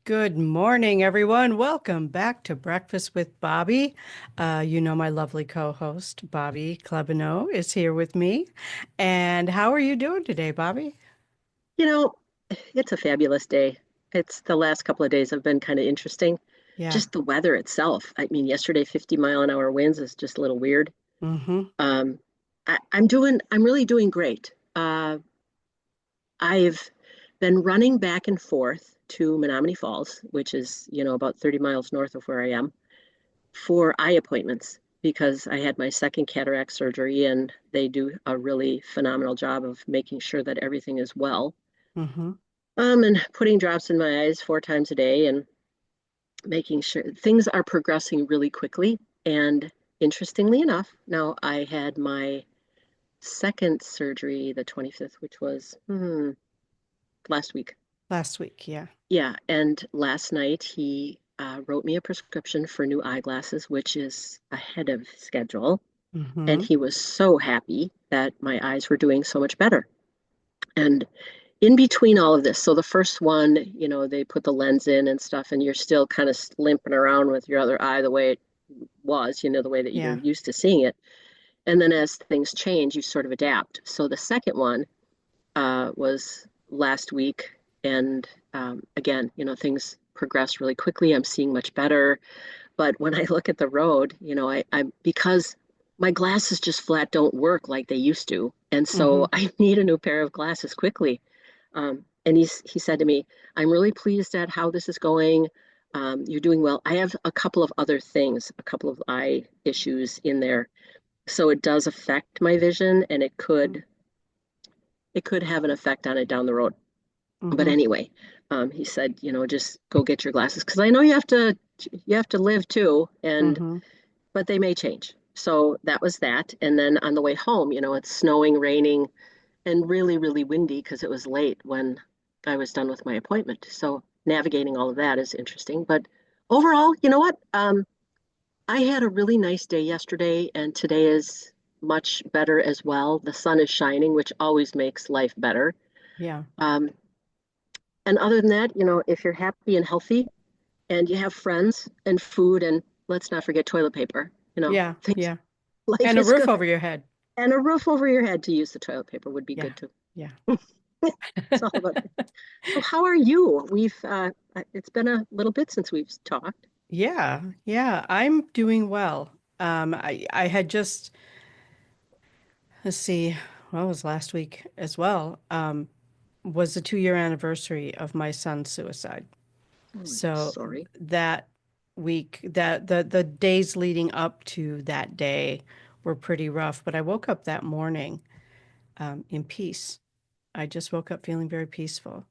Good morning, everyone. Welcome back to Breakfast with Bobby. My lovely co-host, Bobby Clubino, is here with me. And how are you doing today, Bobby? You know, it's a fabulous day. It's the last couple of days have been kind of interesting. Yeah. Just the weather itself. I mean, yesterday 50-mile-an-hour winds is just a little weird. Mm-hmm. Um, I'm really doing great. I've been running back and forth to Menominee Falls, which is, about 30 miles north of where I am, for eye appointments because I had my second cataract surgery and they do a really phenomenal job of making sure that everything is well. Mm-hmm. And putting drops in my eyes 4 times a day and making sure things are progressing really quickly. And interestingly enough, now I had my second surgery the 25th, which was last week. Last week, yeah. Yeah, and last night he wrote me a prescription for new eyeglasses, which is ahead of schedule. And Mm-hmm. he was so happy that my eyes were doing so much better. And in between all of this, so the first one, they put the lens in and stuff, and you're still kind of limping around with your other eye the way it was, the way that you're Yeah. used to seeing it. And then as things change, you sort of adapt. So the second one was last week. And again, things progress really quickly. I'm seeing much better. But when I look at the road, because my glasses just flat don't work like they used to. And Mm-hmm. so I need a new pair of glasses quickly. And he said to me, I'm really pleased at how this is going. You're doing well. I have a couple of other things, a couple of eye issues in there. So it does affect my vision and it could have an effect on it down the road. But Mm-hmm. anyway, he said, just go get your glasses because I know you have to live too, and Mm-hmm. but they may change. So that was that. And then on the way home, it's snowing, raining, and really, really windy because it was late when I was done with my appointment. So navigating all of that is interesting. But overall, you know what? I had a really nice day yesterday, and today is much better as well. The sun is shining, which always makes life better. Yeah. Um, and other than that, if you're happy and healthy and you have friends and food, and let's not forget toilet paper, Yeah. things, Yeah. life And a is roof good. over your head. And a roof over your head to use the toilet paper would be Yeah. good too. Yeah. It's all about it. So how are you? It's been a little bit since we've talked. Yeah. Yeah. I'm doing well. I had just let's see, well, it was last week as well, was the 2-year anniversary of my son's suicide. Oh, I'm So sorry. that week, that the days leading up to that day were pretty rough, but I woke up that morning in peace. I just woke up feeling very peaceful.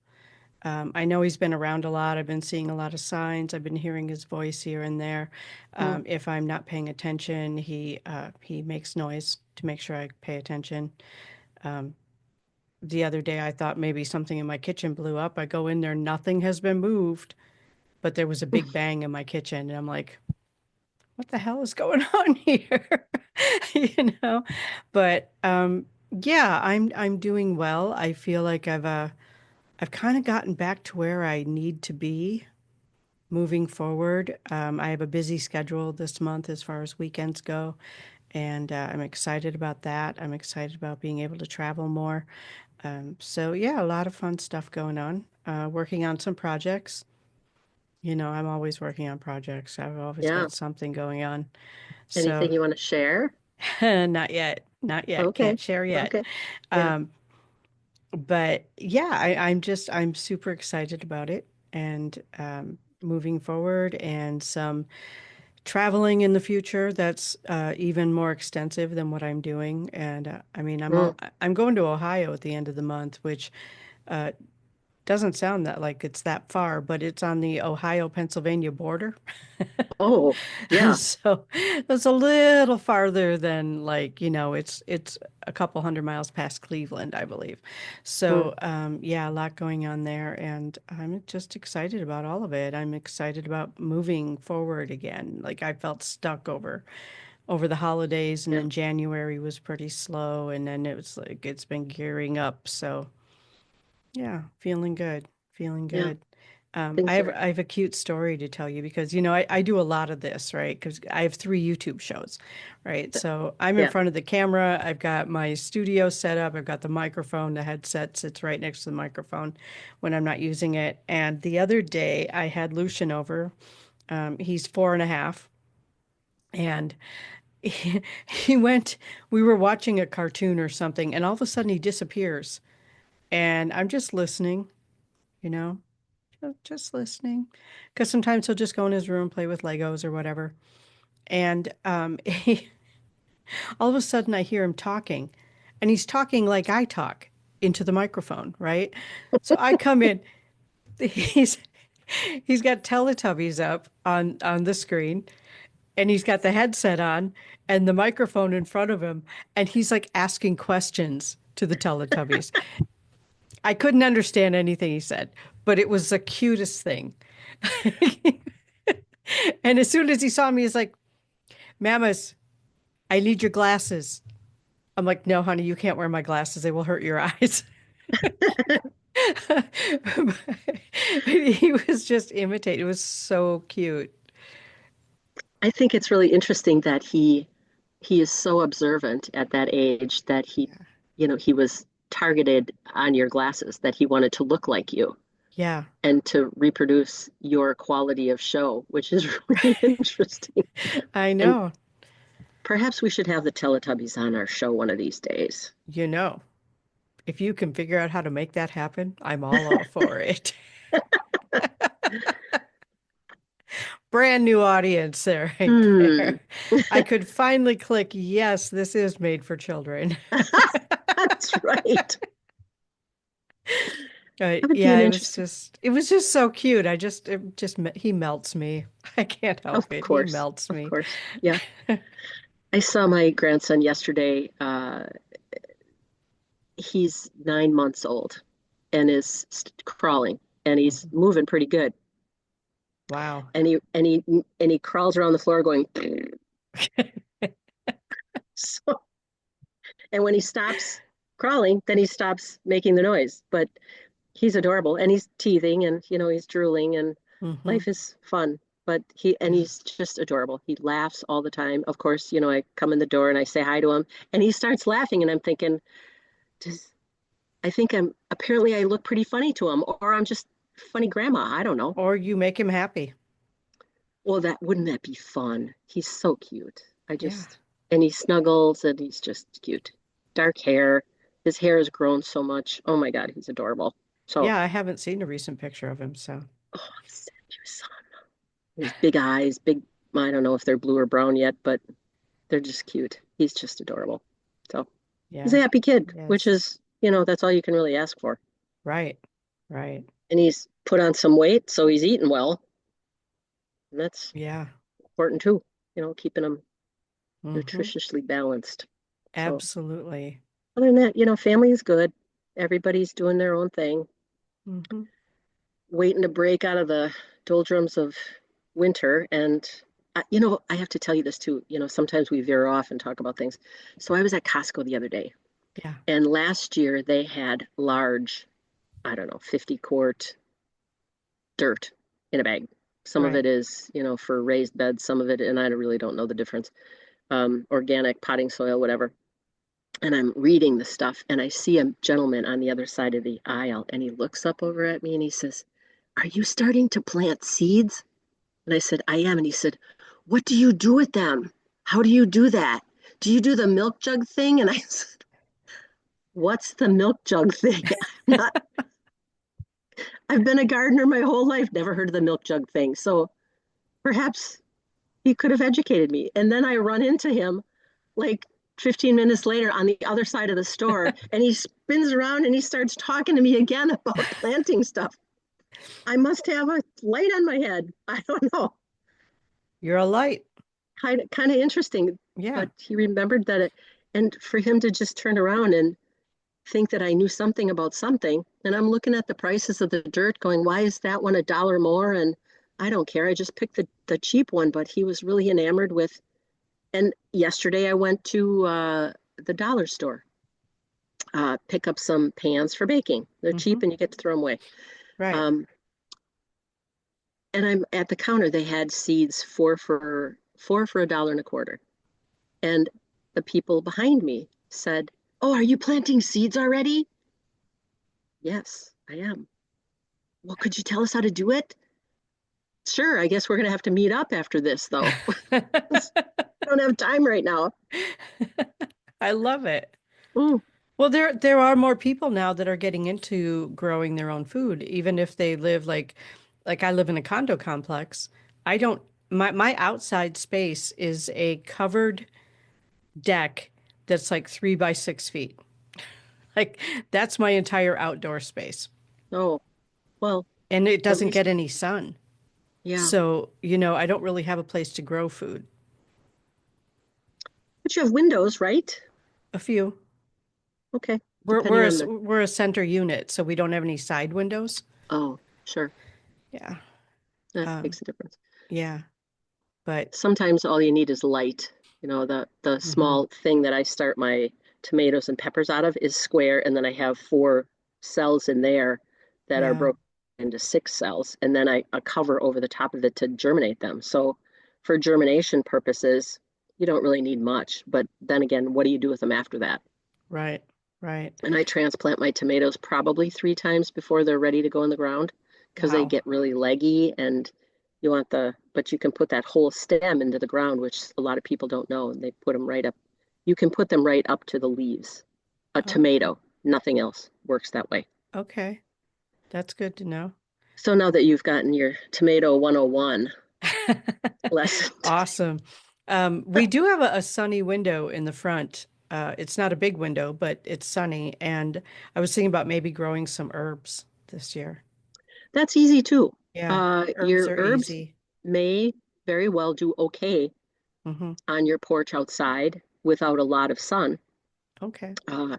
I know he's been around a lot. I've been seeing a lot of signs. I've been hearing his voice here and there. Mm. If I'm not paying attention, he makes noise to make sure I pay attention. Um, the other day, I thought maybe something in my kitchen blew up. I go in there, nothing has been moved, but there was a big bang in my kitchen, and I'm like, "What the hell is going on here?" You know. But yeah, I'm doing well. I feel like I've kind of gotten back to where I need to be moving forward. I have a busy schedule this month as far as weekends go, and I'm excited about that. I'm excited about being able to travel more. So yeah, a lot of fun stuff going on. Working on some projects. I'm always working on projects. I've always Yeah. got something going on. Anything So you want to share? not yet, not yet. Okay. Can't share yet. Okay. Yeah. Um, but yeah, I'm super excited about it and moving forward and some traveling in the future that's even more extensive than what I'm doing. And I mean, Mm. I'm going to Ohio at the end of the month, which uh, doesn't sound that like it's that far, but it's on the Ohio-Pennsylvania border. Oh, yeah. So it's a little farther than it's a couple hundred miles past Cleveland, I believe. Mm. So yeah, a lot going on there, and I'm just excited about all of it. I'm excited about moving forward again. Like I felt stuck over the holidays, and Yeah. then January was pretty slow, and then it was like it's been gearing up. So yeah, feeling good, feeling Yeah. good. Things are, I have a cute story to tell you because, I do a lot of this, right? Because I have 3 YouTube shows, right? So I'm in yeah. front of the camera. I've got my studio set up. I've got the microphone. The headset sits right next to the microphone when I'm not using it. And the other day I had Lucian over. He's 4.5. And he went, we were watching a cartoon or something, and all of a sudden he disappears. And I'm just listening, you know, just listening. Because sometimes he'll just go in his room, play with Legos or whatever. And all of a sudden I hear him talking, and he's talking like I talk into the microphone, right? So I come in, he's he's got Teletubbies up on the screen, and he's got the headset on and the microphone in front of him, and he's like asking questions to the Teletubbies. I couldn't understand anything he said, but it was the cutest thing. And as soon as he saw me, he's like, Mamas, I need your glasses. I'm like, no, honey, you can't wear my glasses. They will hurt your eyes. He was just imitating. It was so cute. I think it's really interesting that he is so observant at that age that Yeah. he was targeted on your glasses, that he wanted to look like you Yeah, and to reproduce your quality of show, which is really interesting. I And know. perhaps we should have the Teletubbies on our show one of these days. You know, if you can figure out how to make that happen, I'm all for it. Brand new audience there, right Hmm, there. I could finally click, yes, this is made for children. that's right. That would be Yeah, an interesting, it was just so cute. He melts me. I can't of help it. He course, melts of me. course. Yeah. I saw my grandson yesterday. He's 9 months old and is crawling and he's Mhm. moving pretty good. Wow. And he crawls around the floor going so, and when he stops crawling, then he stops making the noise. But he's adorable and he's teething and he's drooling and Hmm. life is fun. But Yeah. he's just adorable. He laughs all the time. Of course, I come in the door and I say hi to him and he starts laughing and I'm thinking, does I think apparently I look pretty funny to him, or I'm just funny grandma. I don't know. Or you make him happy. Well, wouldn't that be fun? He's so cute. Yeah. And he snuggles and he's just cute. Dark hair. His hair has grown so much. Oh my God, he's adorable. So, Yeah, I haven't seen a recent picture of him, so oh, I'll send you some. His big eyes, I don't know if they're blue or brown yet, but they're just cute. He's just adorable. So he's a yeah. happy kid, which Yes. is, that's all you can really ask for. Right. Right. And he's put on some weight, so he's eating well. And that's Yeah. important too, keeping them Hmm. nutritiously balanced. So Absolutely. other than that, family is good. Everybody's doing their own thing, Hmm. waiting to break out of the doldrums of winter. And I have to tell you this too. Sometimes we veer off and talk about things. So I was at Costco the other day, Yeah. and last year they had large, I don't know, 50 quart dirt in a bag. Some of Right. it is, for raised beds, some of it, and I really don't know the difference. Organic potting soil, whatever. And I'm reading the stuff, and I see a gentleman on the other side of the aisle, and he looks up over at me and he says, "Are you starting to plant seeds?" And I said, "I am." And he said, "What do you do with them? How do you do that? Do you do the milk jug thing?" And I said, "What's the milk jug thing?" I'm not, I've been a gardener my whole life, never heard of the milk jug thing. So perhaps he could have educated me. And then I run into him like 15 minutes later on the other side of the store, and he spins around and he starts talking to me again about planting stuff. I must have a light on my head. I don't know. You're a light. Kind of interesting. Yeah. But he remembered that and for him to just turn around and think that I knew something about something. And I'm looking at the prices of the dirt going, why is that one $1 more? And I don't care. I just picked the cheap one, but he was really enamored with. And yesterday I went to the dollar store, pick up some pans for baking. They're cheap Hmm. and you get to throw them away. Right. Um, and I'm at the counter. They had seeds four for $1.25. And the people behind me said, "Oh, are you planting seeds already?" Yes, I am. Well, could you tell us how to do it? Sure, I guess we're gonna have to meet up after this, though. I don't have time right now. I love it. Mm, Well, there are more people now that are getting into growing their own food, even if they live like I live in a condo complex. I don't my outside space is a covered deck that's like 3 by 6 feet. Like that's my entire outdoor space. oh, well, And it at doesn't least, get any sun. yeah. So, I don't really have a place to grow food. But you have windows, right? A few. Okay, We're depending we're a, on s- the, we're a center unit, so we don't have any side windows. oh, sure, Yeah. that Um, makes a difference. yeah. But Sometimes all you need is light. You know, the mhm. small thing that I start my tomatoes and peppers out of is square, and then I have four cells in there that are Yeah. broken into six cells, and then I cover over the top of it to germinate them. So for germination purposes, you don't really need much. But then again, what do you do with them after that? Right. Right. And I transplant my tomatoes probably 3 times before they're ready to go in the ground because they Wow. get really leggy and but you can put that whole stem into the ground, which a lot of people don't know. And they put them right up. You can put them right up to the leaves. A Okay. tomato, nothing else works that way. Okay. That's good to know. So now that you've gotten your tomato 101 lesson, Awesome. We do have a sunny window in the front. It's not a big window, but it's sunny. And I was thinking about maybe growing some herbs this year. that's easy too. Yeah, herbs Your are herbs easy. may very well do okay Hmm. on your porch outside without a lot of sun. Okay. Uh,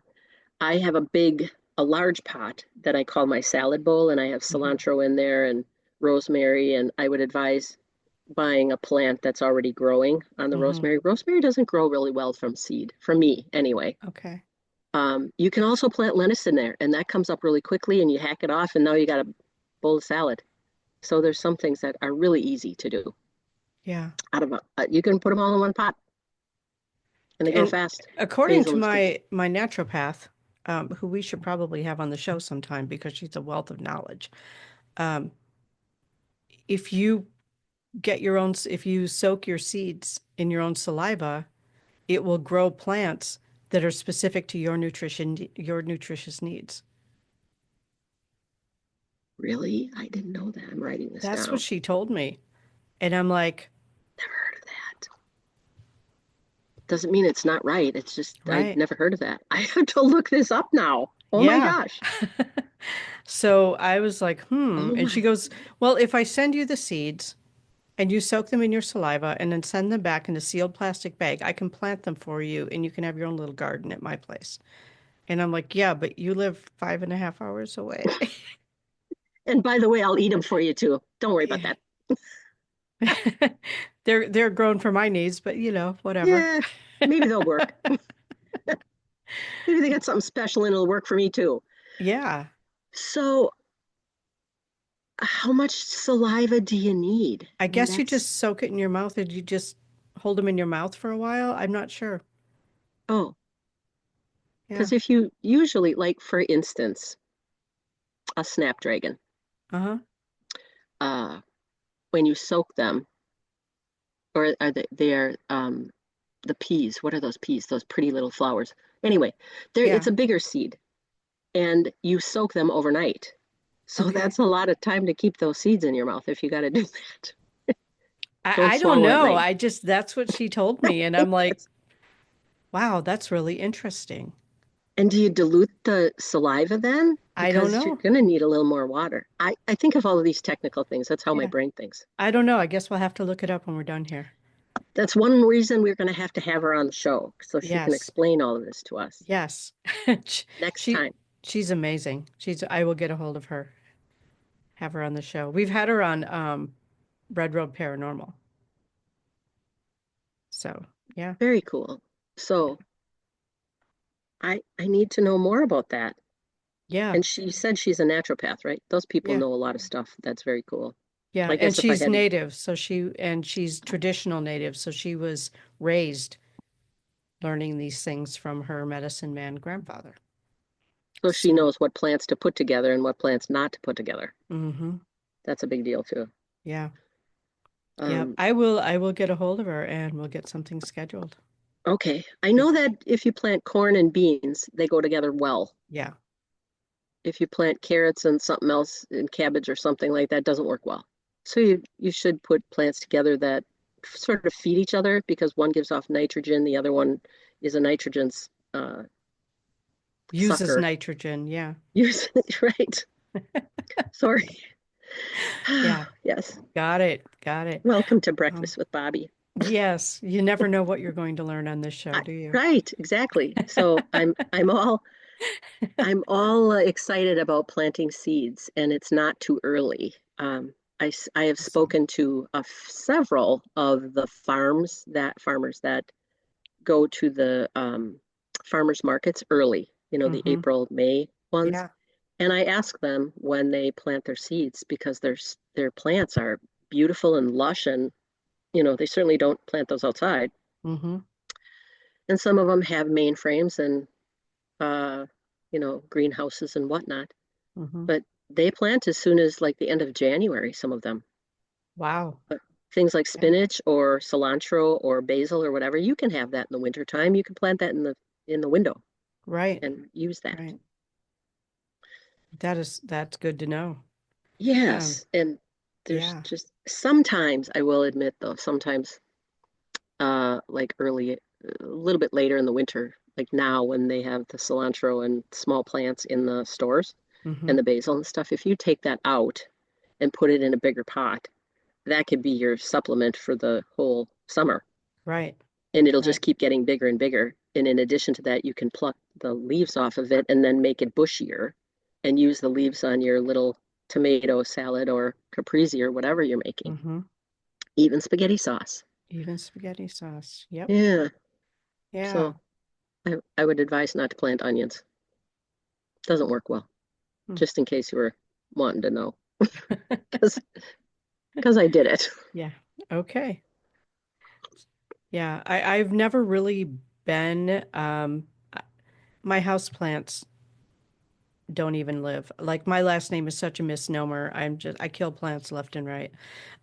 I have a large pot that I call my salad bowl, and I have Hmm. cilantro in there and rosemary. And I would advise buying a plant that's already growing on the Hmm. rosemary. Rosemary doesn't grow really well from seed, for me anyway. Okay. You can also plant lettuce in there, and that comes up really quickly, and you hack it off, and now you got a bowl of salad. So there's some things that are really easy to do Yeah. you can put them all in one pot, and they grow And fast. according to Basil is good too. my naturopath, who we should probably have on the show sometime because she's a wealth of knowledge. Um, if you if you soak your seeds in your own saliva, it will grow plants that are specific to your nutritious needs. Really? I didn't know that. I'm writing this That's what down. she told me. And I'm like, Never heard of that. Doesn't mean it's not right. It's just I'd right. never heard of that. I have to look this up now. Oh my Yeah. gosh. So I was like, hmm. Oh And she my. goes, well, if I send you the seeds and you soak them in your saliva and then send them back in a sealed plastic bag, I can plant them for you and you can have your own little garden at my place. And I'm like, yeah, but you live 5.5 hours away. And by the way, I'll eat them for you too. Don't worry about Yeah. that. They're grown for my needs, but whatever. Yeah, maybe they'll work. Maybe they got something special and it'll work for me too. Yeah. So, how much saliva do you need? I I mean, guess you that's, just soak it in your mouth, or you just hold them in your mouth for a while. I'm not sure. oh, Yeah. because if you usually, like for instance, a snapdragon, Uh-huh. uh, when you soak them, or are they are the peas. What are those peas? Those pretty little flowers. Anyway, it's Yeah. a bigger seed, and you soak them overnight. So Okay. that's a lot of time to keep those seeds in your mouth if you got to do that. Don't I don't swallow at know. night. That's what she told me. And I'm like, wow, that's really interesting. And do you dilute the saliva then? I don't Because you're know. going to need a little more water. I think of all of these technical things. That's how my Yeah. brain thinks. I don't know. I guess we'll have to look it up when we're done here. That's one reason we're going to have her on the show so she can Yes. explain all of this to us Yes. Sh- next She time. she's amazing. I will get a hold of her, have her on the show. We've had her on Red Road Paranormal. So, yeah. Very cool. So I need to know more about that. Yeah. And she said she's a naturopath, right? Those people Yeah. know a lot of stuff. That's very cool. Yeah, I and guess if I she's had, native, so she's traditional native, so she was raised learning these things from her medicine man grandfather. so she So, knows what plants to put together and what plants not to put together. hmm. That's a big deal too. Yeah. Yep. Um, I will get a hold of her and we'll get something scheduled. okay. I Be- know that if you plant corn and beans, they go together well. Yeah. If you plant carrots and something else and cabbage or something like that, doesn't work well. So you should put plants together that sort of feed each other because one gives off nitrogen, the other one is a nitrogen's Uses sucker. nitrogen. Yeah. Use right. Sorry. Yeah. Yes. Got it. Got it. Welcome to Um, Breakfast with Bobby. yes. You never know what you're going to learn on this show, I, do you? right, exactly. So I'm all excited about planting seeds, and it's not too early. I have Awesome. spoken to several of the farmers that go to the farmers markets early, the Hmm. April, May ones, Yeah. and I ask them when they plant their seeds because their plants are beautiful and lush, and they certainly don't plant those outside. Hmm. And some of them have mainframes and uh, greenhouses and whatnot. Hmm. But they plant as soon as like the end of January, some of them. Wow. But things like Yeah. spinach or cilantro or basil or whatever, you can have that in the wintertime. You can plant that in the window Right. and use that. Right. That's good to know. Um, Yes, and there's yeah. just sometimes I will admit though, sometimes like early a little bit later in the winter, like now when they have the cilantro and small plants in the stores Hmm. and the basil and stuff, if you take that out and put it in a bigger pot, that could be your supplement for the whole summer. Right. And it'll Right. just keep getting bigger and bigger. And in addition to that, you can pluck the leaves off of it and then make it bushier and use the leaves on your little tomato salad or caprese or whatever you're making, Hmm. even spaghetti sauce. Even spaghetti sauce. Yep. Yeah. Yeah. So I would advise not to plant onions. Doesn't work well, Hmm. just in case you were wanting to know, because I did it. Yeah. Okay. Yeah. I've never really been, my house plants don't even live. Like my last name is such a misnomer. I kill plants left and right.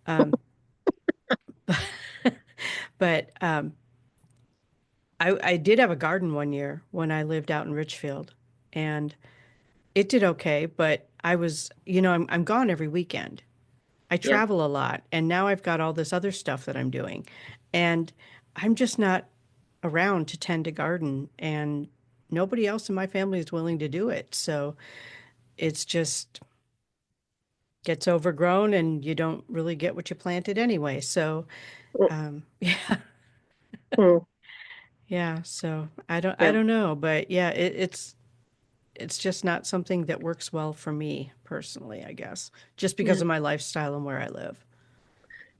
Um, but I did have a garden one year when I lived out in Richfield, and it did okay. But I'm gone every weekend. I Yeah. travel a lot, and now I've got all this other stuff that I'm doing, and I'm just not around to tend a garden, and nobody else in my family is willing to do it. So it's just gets overgrown, and you don't really get what you planted anyway. So yeah. Mhm. Yeah, so I Yeah. don't know, but yeah, it's just not something that works well for me personally, I guess, just because Yeah. of my lifestyle and where I live.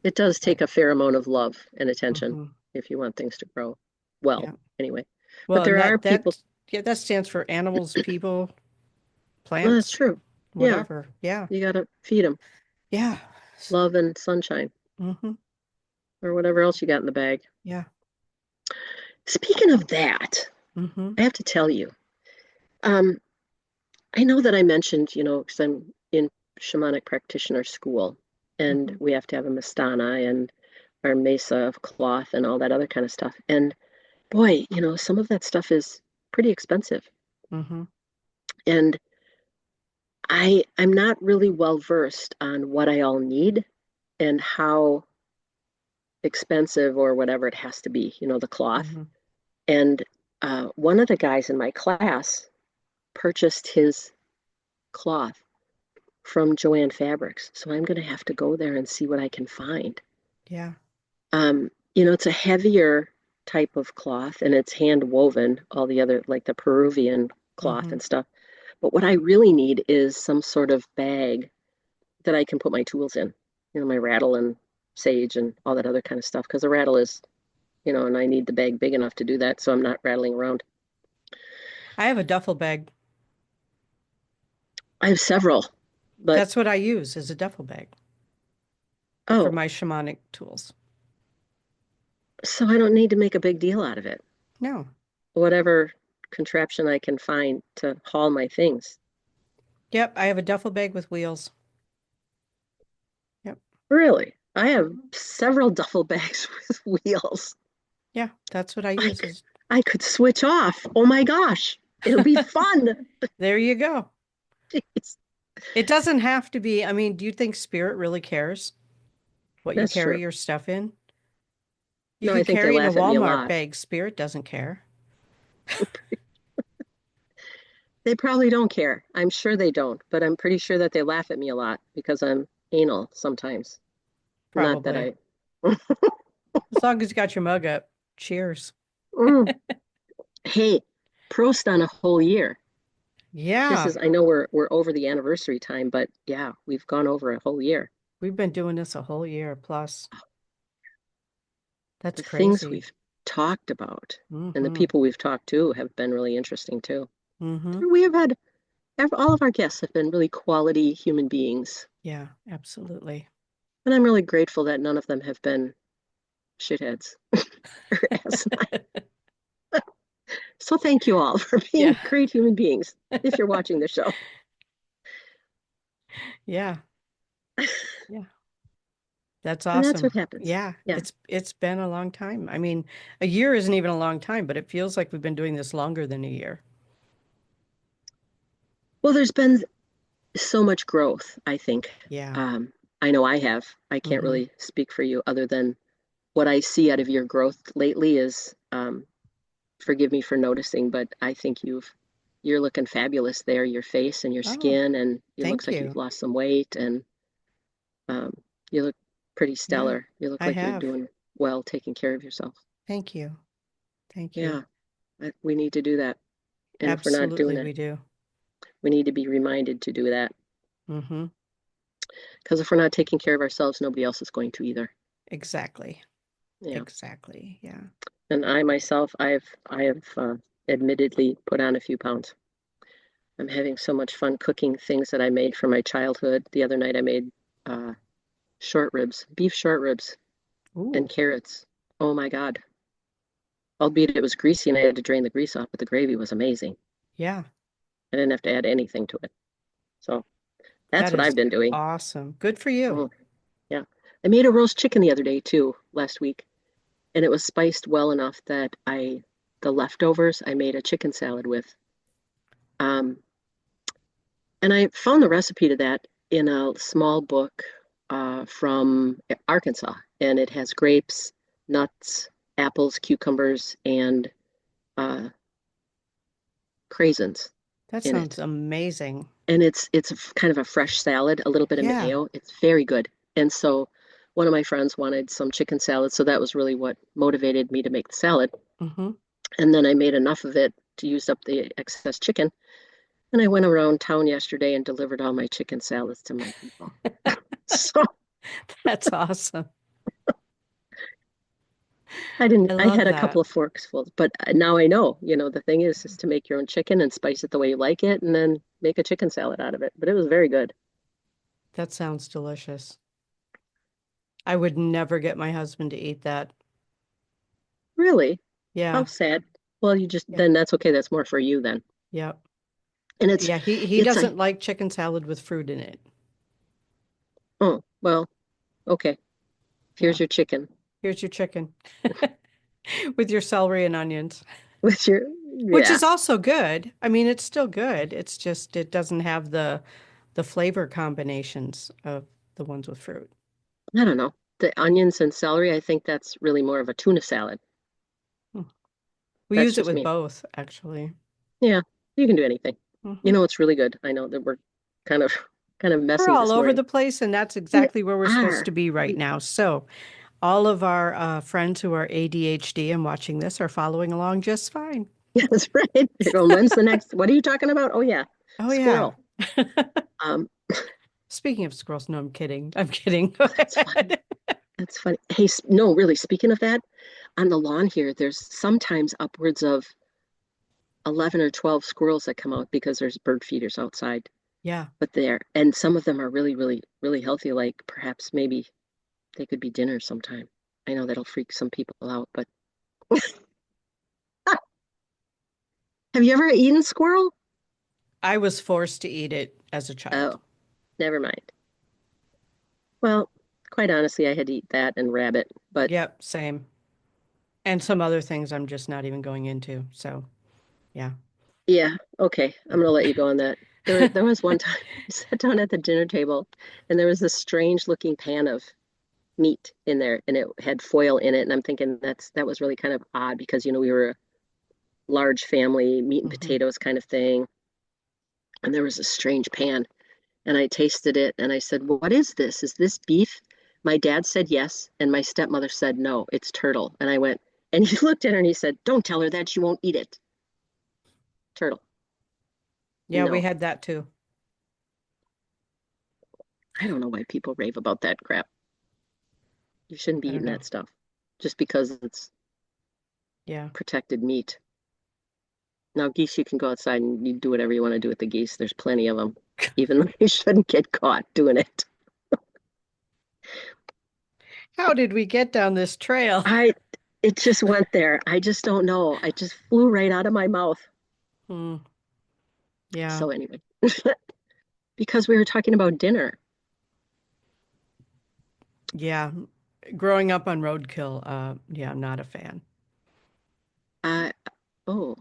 It does But take a fair amount of love and attention hmm. if you want things to grow well, Yeah. anyway. But Well, and there are people, yeah, that stands for animals, people, well, that's plants, true. Yeah. whatever. Yeah. You got to feed them Yeah. love and sunshine Hmm. or whatever else you got in the bag. Yeah. Speaking of that, Hmm. I have to tell you, um, I know that I mentioned, because I'm in shamanic practitioner school and Hmm. we have to have a mastana and our mesa of cloth and all that other kind of stuff. And boy, some of that stuff is pretty expensive. Hmm. And I'm not really well versed on what I all need and how expensive or whatever it has to be, the cloth. Hmm. And one of the guys in my class purchased his cloth from Joanne Fabrics. So I'm going to have to go there and see what I can find. Yeah. It's a heavier type of cloth and it's hand woven, all the other, like the Peruvian cloth Hmm. and stuff. But what I really need is some sort of bag that I can put my tools in, my rattle and sage and all that other kind of stuff. Because a rattle is, and I need the bag big enough to do that so I'm not rattling around. I have a duffel bag. I have several, but That's what I use as a duffel bag. for Oh, my shamanic tools. so I don't need to make a big deal out of it. No. Whatever contraption I can find to haul my things. Yep, I have a duffel bag with wheels. Yep. Really? I have Mhm. several duffel bags with wheels. Yeah, that's what I I use could, is I could switch off. Oh my gosh. It'll be fun. there you go. Jeez. It doesn't have to be, I mean, do you think Spirit really cares what you That's true. carry your stuff in? You No, I could think they carry in a laugh at me a Walmart lot. bag. Spirit doesn't care. They probably don't care. I'm sure they don't, but I'm pretty sure that they laugh at me a lot because I'm anal sometimes. Not that Probably. I. As long as you got your mug up. Cheers. Mm. Hey, Prost on a whole year. This Yeah, is, I know we're over the anniversary time, but yeah, we've gone over a whole year. we've been doing this a whole year plus. That's The things crazy. we've talked about and the Mm-hmm. people we've talked to have been really interesting too. Mm-hmm. We have had all of our guests have been really quality human beings, Yeah, absolutely. and I'm really grateful that none of them have been shitheads or asinine. So thank you all for Yeah. being great human beings if you're watching the show. Yeah. Yeah. That's And that's awesome. what happens. Yeah, Yeah. it's been a long time. I mean, a year isn't even a long time, but it feels like we've been doing this longer than a year. Well, there's been so much growth, I think. Yeah. Um, I know I have. I can't Mm-hmm. really speak for you other than what I see out of your growth lately is, forgive me for noticing, but I think you're looking fabulous there, your face and your Oh, skin, and it looks thank like you've you. lost some weight and um, you look pretty Yeah, stellar. You look I like you're have. doing well, taking care of yourself. Thank you. Thank you. Yeah, we need to do that. And if we're not doing Absolutely, it, we do. we need to be reminded to do that. Mm-hmm. Because if we're not taking care of ourselves, nobody else is going to either. Exactly. Yeah. Exactly. Yeah. And I myself, I have admittedly put on a few pounds. I'm having so much fun cooking things that I made from my childhood. The other night I made uh, short ribs, beef short ribs, and Ooh, carrots. Oh my God. Albeit it was greasy and I had to drain the grease off, but the gravy was amazing. yeah. I didn't have to add anything to it. So that's That what is I've been doing. awesome. Good for you. Oh, yeah. I made a roast chicken the other day too, last week, and it was spiced well enough that the leftovers, I made a chicken salad with. Um, and I found the recipe to that in a small book from Arkansas, and it has grapes, nuts, apples, cucumbers, and uh, craisins That in sounds it. amazing. And it's kind of a fresh salad, a little bit of Yeah. mayo. It's very good. And so one of my friends wanted some chicken salad, so that was really what motivated me to make the salad. Mm-hmm. And then I made enough of it to use up the excess chicken. And I went around town yesterday and delivered all my chicken salads to my people. So That's awesome. I I love had a that. couple of forks full, but now I know, the thing is to make your own chicken and spice it the way you like it and then make a chicken salad out of it. But it was very good. That sounds delicious. I would never get my husband to eat that. Really? How Yeah. sad. Well, you just, Yeah. then that's okay. That's more for you then. Yep. And Yeah, he it's a, doesn't like chicken salad with fruit in it. oh, well, okay. Yeah. Here's your chicken Here's your chicken with your celery and onions, with your, which yeah, is also good. I mean, it's still good. It's just it doesn't have the flavor combinations of the ones with fruit. I don't know. The onions and celery, I think that's really more of a tuna salad. Hmm. We That's use it just with me. both, actually. Yeah, you can do anything. Hmm. It's really good. I know that we're kind of kind of We're messy all this over morning. the place, and that's We exactly where we're supposed are. to be right We now. So, all of our friends who are ADHD and watching this are following along just fine. That's right. They're going, when's the next? What are you talking about? Oh yeah, Oh, yeah. squirrel. Um, Speaking of squirrels, no, I'm kidding. I'm kidding. Go oh, that's funny. ahead. That's funny. Hey, no, really, speaking of that, on the lawn here, there's sometimes upwards of 11 or 12 squirrels that come out because there's bird feeders outside. Yeah. But and some of them are really, really, really healthy, like perhaps maybe They could be dinner sometime. I know that'll freak some people out, but have you ever eaten squirrel? I was forced to eat it as a child. Oh, never mind. Well, quite honestly, I had to eat that and rabbit, but Yep, same. And some other things I'm just not even going into. So, yeah. yeah, okay. I'm gonna let you go on that. There was one time I sat down at the dinner table and there was this strange looking pan of meat in there and it had foil in it. And I'm thinking that was really kind of odd because we were a large family, meat and Hmm. potatoes kind of thing. And there was a strange pan. And I tasted it and I said, "What is this? Is this beef?" My dad said yes, and my stepmother said no, it's turtle. And I went, and he looked at her and he said, "Don't tell her that, she won't eat it." Turtle. Yeah, we No. had that too. I don't know why people rave about that crap. You shouldn't be I don't eating know. that stuff just because it's Yeah. protected meat. Now, geese, you can go outside and you do whatever you want to do with the geese. There's plenty of them, even though you shouldn't get caught doing it. How did we get down this trail? I, it just went there. I just don't know. I just flew right out of my mouth. Hmm. Yeah. So anyway, because we were talking about dinner. Yeah. Growing up on roadkill, yeah, I'm not a fan. Uh, oh,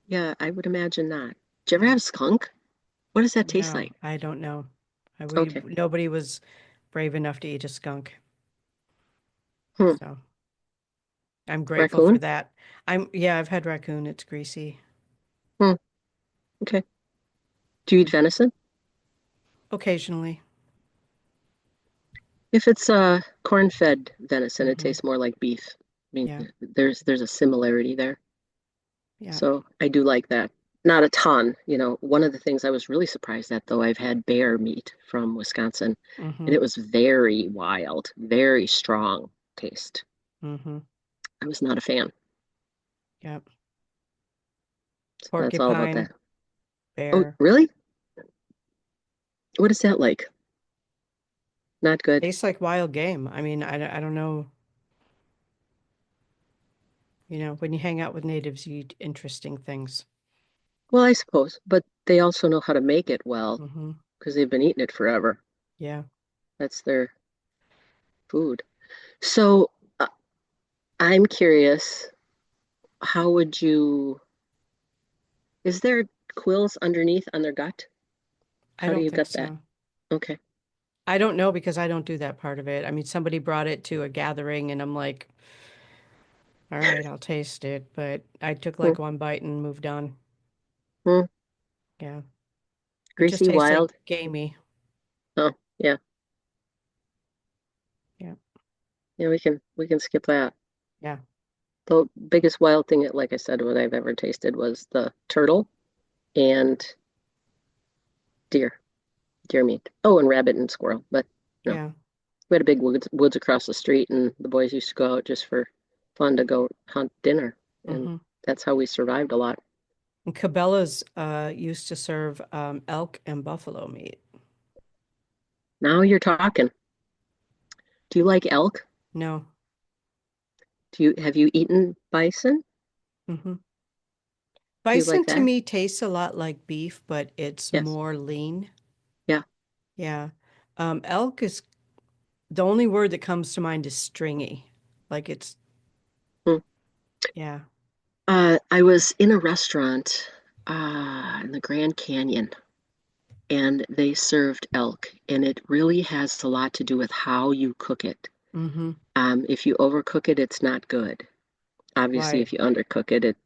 yeah, I would imagine not. Did you ever Yeah. have skunk? What does that taste No, like? I don't know. Okay. Nobody was brave enough to eat a skunk. Hmm. So I'm grateful for Raccoon? that. Yeah, I've had raccoon. It's greasy. Hmm. Okay. Do you eat venison? Occasionally. If it's corn-fed venison, it Hmm. tastes more like beef. I mean, Yeah. there's a similarity there. Yeah. So I do like that. Not a ton, One of the things I was really surprised at, though, I've had bear meat from Wisconsin, and Hmm. it was very wild, very strong taste. Hmm. I was not a fan. Yep. So that's all about Porcupine, that. Oh, bear. really? What is that like? Not good. Tastes like wild game. I mean, I don't know. When you hang out with natives, you eat interesting things. Well, I suppose, but they also know how to make it well Hmm. because they've been eating it forever. Yeah. That's their food. So I'm curious, how would you, is there quills underneath on their gut? I How do don't you think gut that? so. Okay. I don't know because I don't do that part of it. I mean, somebody brought it to a gathering and I'm like, all right, I'll taste it. But I took Hmm, like one bite and moved on. hmm. Yeah. It just Greasy, tastes like wild. gamey. Oh, yeah. Yeah. Yeah, we can skip that. Yeah. The biggest wild thing, like I said, what I've ever tasted was the turtle and deer, deer meat. Oh, and rabbit and squirrel. But no, Yeah. we had a big woods across the street, and the boys used to go out just for fun to go hunt dinner, and Hmm. that's how we survived a lot. And Cabela's used to serve elk and buffalo meat. Now you're talking. Do you like elk? No. Have you eaten bison? Hmm. Do you like Bison to that? me tastes a lot like beef, but it's Yes. more lean. Yeah. Yeah. Elk is the only word that comes to mind is stringy. Like it's, Hmm. yeah. I was in a restaurant in the Grand Canyon, and they served elk, and it really has a lot to do with how you cook it. Hmm. If you overcook it, it's not good. Obviously, Right. if you undercook it, it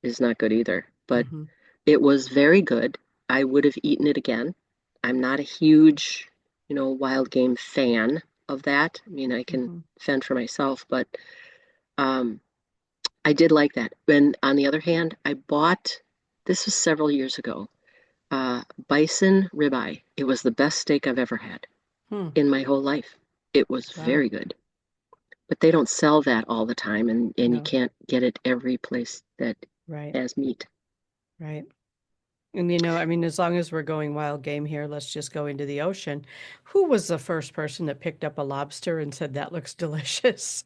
is not good either. But Hmm. it was very good. I would have eaten it again. I'm not a huge, wild game fan of that. I mean, I can Hmm. fend for myself, but um, I did like that. And on the other hand, I bought, this was several years ago, bison ribeye. It was the best steak I've ever had Hmm. in my whole life. It was Wow. very good. But they don't sell that all the time, and you No. can't get it every place that Right. has meat. Right. And I mean, as long as we're going wild game here, let's just go into the ocean. Who was the first person that picked up a lobster and said that looks delicious?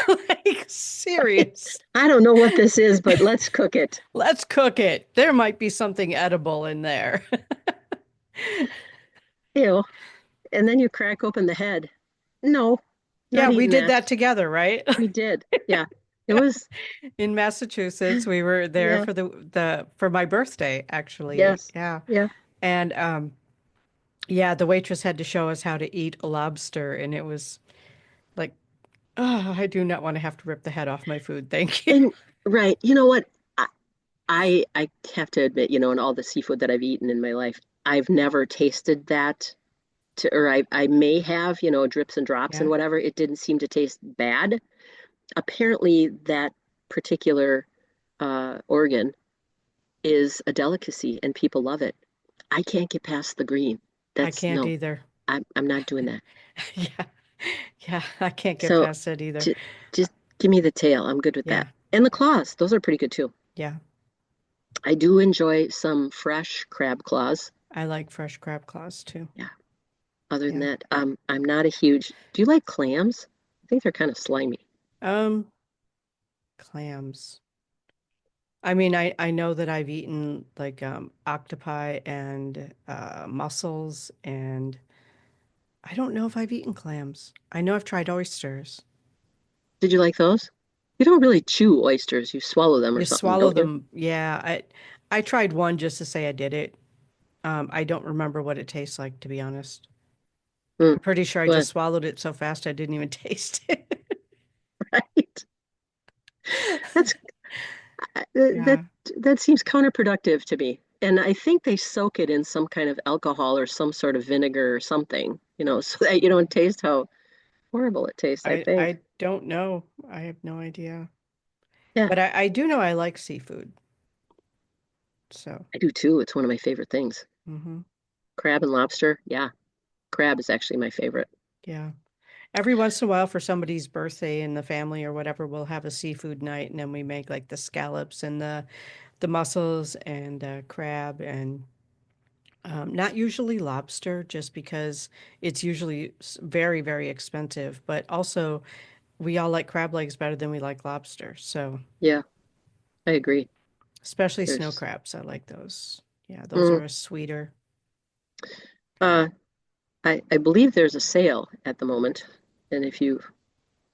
Like, serious. I don't know what this is, but let's cook it. Let's cook it. There might be something edible in there. Ew. And then you crack open the head. No, Yeah, not we eating did that. that together, right? We did. Yeah. It was, In Massachusetts, we were there yeah, for the for my birthday, actually. yes. Yeah. Yeah. And yeah, the waitress had to show us how to eat a lobster, and it was like, oh, I do not want to have to rip the head off my food. Thank you. And right. You know what? I have to admit, in all the seafood that I've eaten in my life, I've never tasted that or I may have, drips and drops and Yeah, whatever. It didn't seem to taste bad. Apparently that particular organ is a delicacy and people love it. I can't get past the green. I That's can't no, either. I'm not doing that. Yeah, yeah, I can't get So past that either. j just give me the tail. I'm good with that. Yeah, And the claws, those are pretty good too. yeah, I do enjoy some fresh crab claws. I like fresh crab claws too. Yeah. Other than Yeah. that, I'm not a huge. Do you like clams? I think they're kind of slimy. Um, clams. I mean, I know that I've eaten like octopi and mussels, and I don't know if I've eaten clams. I know I've tried oysters. Did you like those? You don't really chew oysters. You swallow them or You something, swallow don't you? them. Yeah, I tried one just to say I did it. I don't remember what it tastes like, to be honest. Mm, I'm pretty sure I well, just swallowed it so fast I didn't even taste it. right. That's that Yeah. that seems counterproductive to me. And I think they soak it in some kind of alcohol or some sort of vinegar or something, so that you don't taste how horrible it tastes, I think. I don't know. I have no idea. Yeah, But I do know I like seafood. So, I do too. It's one of my favorite things. hmm Crab and lobster. Yeah, crab is actually my favorite. yeah. Every once in a while for somebody's birthday in the family or whatever, we'll have a seafood night and then we make like the scallops and the mussels and crab and not usually lobster just because it's usually very, very expensive, but also we all like crab legs better than we like lobster. So, Yeah, I agree. especially snow There's crabs, I like those. Yeah, those mm, are sweeter. uh I believe there's a sale at the moment. And if you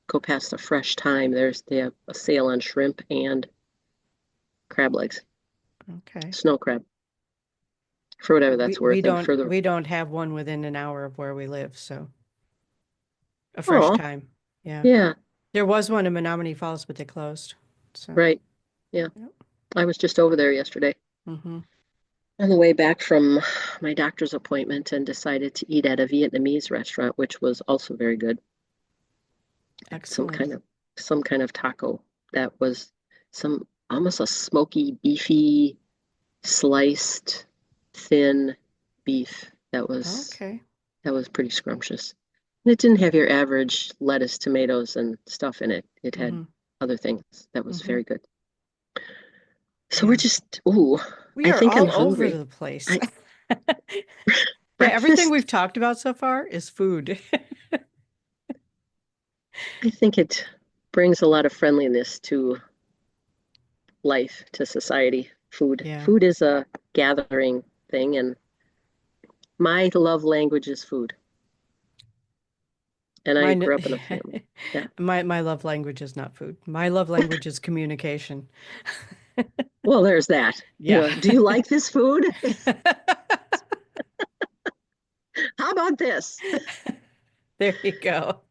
go past the fresh time, they have a sale on shrimp and crab legs, Okay. snow crab, for whatever that's We worth. And don't for the we don't have one within an hour of where we live, so a fresh oh, time. Yeah. yeah, There was one in Menominee Falls, but they closed. So, right. Yeah. yep. I was just over there yesterday Hmm. on the way back from my doctor's appointment and decided to eat at a Vietnamese restaurant, which was also very good. Some Excellent. kind of some kind of taco that was some almost a smoky, beefy, sliced, thin beef Okay. that was pretty scrumptious. And it didn't have your average lettuce, tomatoes, and stuff in it. It had Hmm. other things that was Hmm. very good. So we're Yeah. just, ooh, We I are think I'm all over hungry. the place. I Yeah, everything breakfast, we've talked about so far is food. I think it brings a lot of friendliness to life, to society. Food. Yeah. Food is a gathering thing, and my love language is food. And I Mine, grew up in a family. Yeah. my love language is not food. My love language is communication. Well, there's that. Yeah. Do you like this food? How about this? There you go.